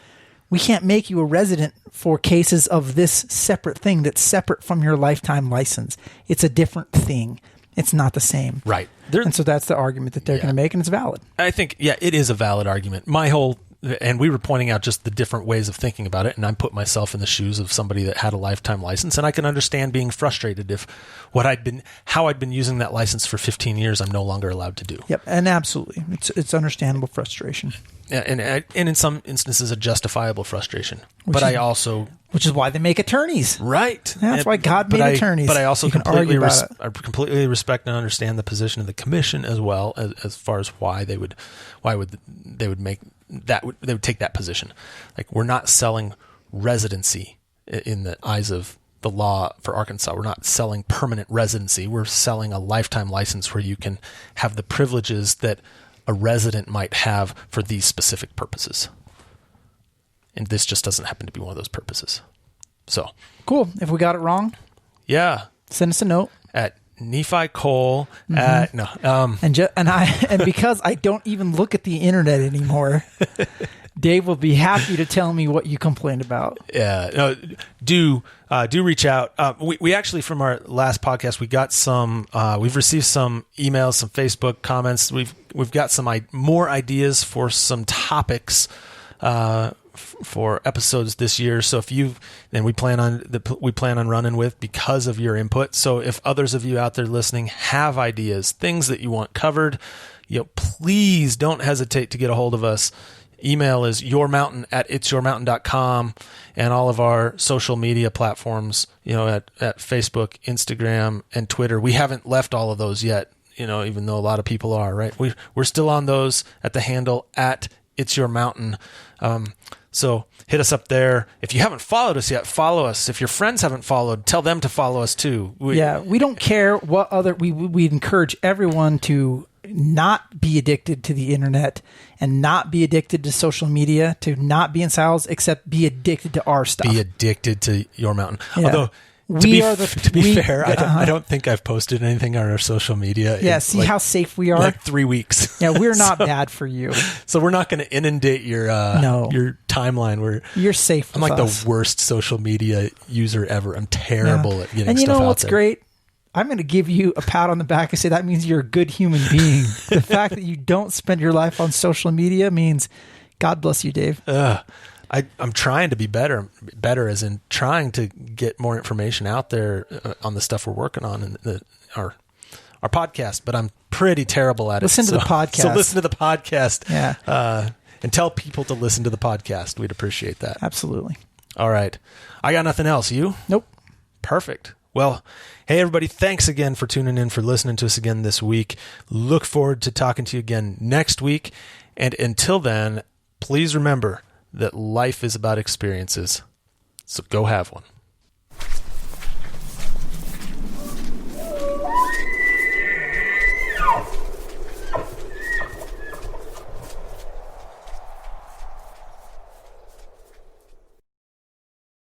We can't make you a resident for cases of this separate thing that's separate from your lifetime license. It's a different thing. It's not the same. Right. And so that's the argument that they're going to make, and it's valid. I think, it is a valid argument. And we were pointing out just the different ways of thinking about it, and I put myself in the shoes of somebody that had a lifetime license, and I can understand being frustrated if how I'd been using that license for 15 years, I'm no longer allowed to do. Yep, and absolutely. It's understandable frustration. Yeah, and in some instances, a justifiable frustration. Which is why they make attorneys. Right. That's why God made attorneys. But I also completely respect and understand the position of the commission as well, as far as why they would take that position. Like, we're not selling residency in the eyes of the law for Arkansas. We're not selling permanent residency. We're selling a lifetime license where you can have the privileges that a resident might have for these specific purposes. And this just doesn't happen to be one of those purposes. So cool. If we got it wrong, send us a note at Nephi Cole and because I don't even look at the internet anymore, Dave will be happy to tell me what you complained about. Yeah, no, do reach out. We actually, from our last podcast, we got some. We've received some emails, some Facebook comments. We've got some more ideas for some topics for episodes this year. So if we plan on running with because of your input. So if others of you out there listening have ideas, things that you want covered, please don't hesitate to get a hold of us. Email is yourmountain@itsyourmountain.com, and all of our social media platforms, at Facebook, Instagram, and Twitter. We haven't left all of those yet, even though a lot of people are, right? We're still on those at the handle @itsyourmountain. So hit us up there. If you haven't followed us yet, follow us. If your friends haven't followed, tell them to follow us too. We don't care what we encourage everyone to not be addicted to the internet and not be addicted to social media, to not be in sales, except be addicted to our stuff. Be addicted to your mountain. Yeah. Although, to be fair, I don't think I've posted anything on our social media. Yeah, see how safe we are? Like 3 weeks. Yeah, we're not bad for you. So we're not going to inundate your timeline. You're safe with I'm like us. the worst social media user ever. I'm terrible at getting stuff out there. And you know what's great? I'm going to give you a pat on the back and say that means you're a good human being. The fact that you don't spend your life on social media means God bless you, Dave. I'm trying to be better as in trying to get more information out there on the stuff we're working on in our podcast, but I'm pretty terrible at it. Listen to the podcast. So listen to the podcast. Yeah. And tell people to listen to the podcast. We'd appreciate that. Absolutely. All right. I got nothing else. You? Nope. Perfect. Well, hey, everybody, thanks again for tuning in, for listening to us again this week. Look forward to talking to you again next week. And until then, please remember that life is about experiences. So go have one.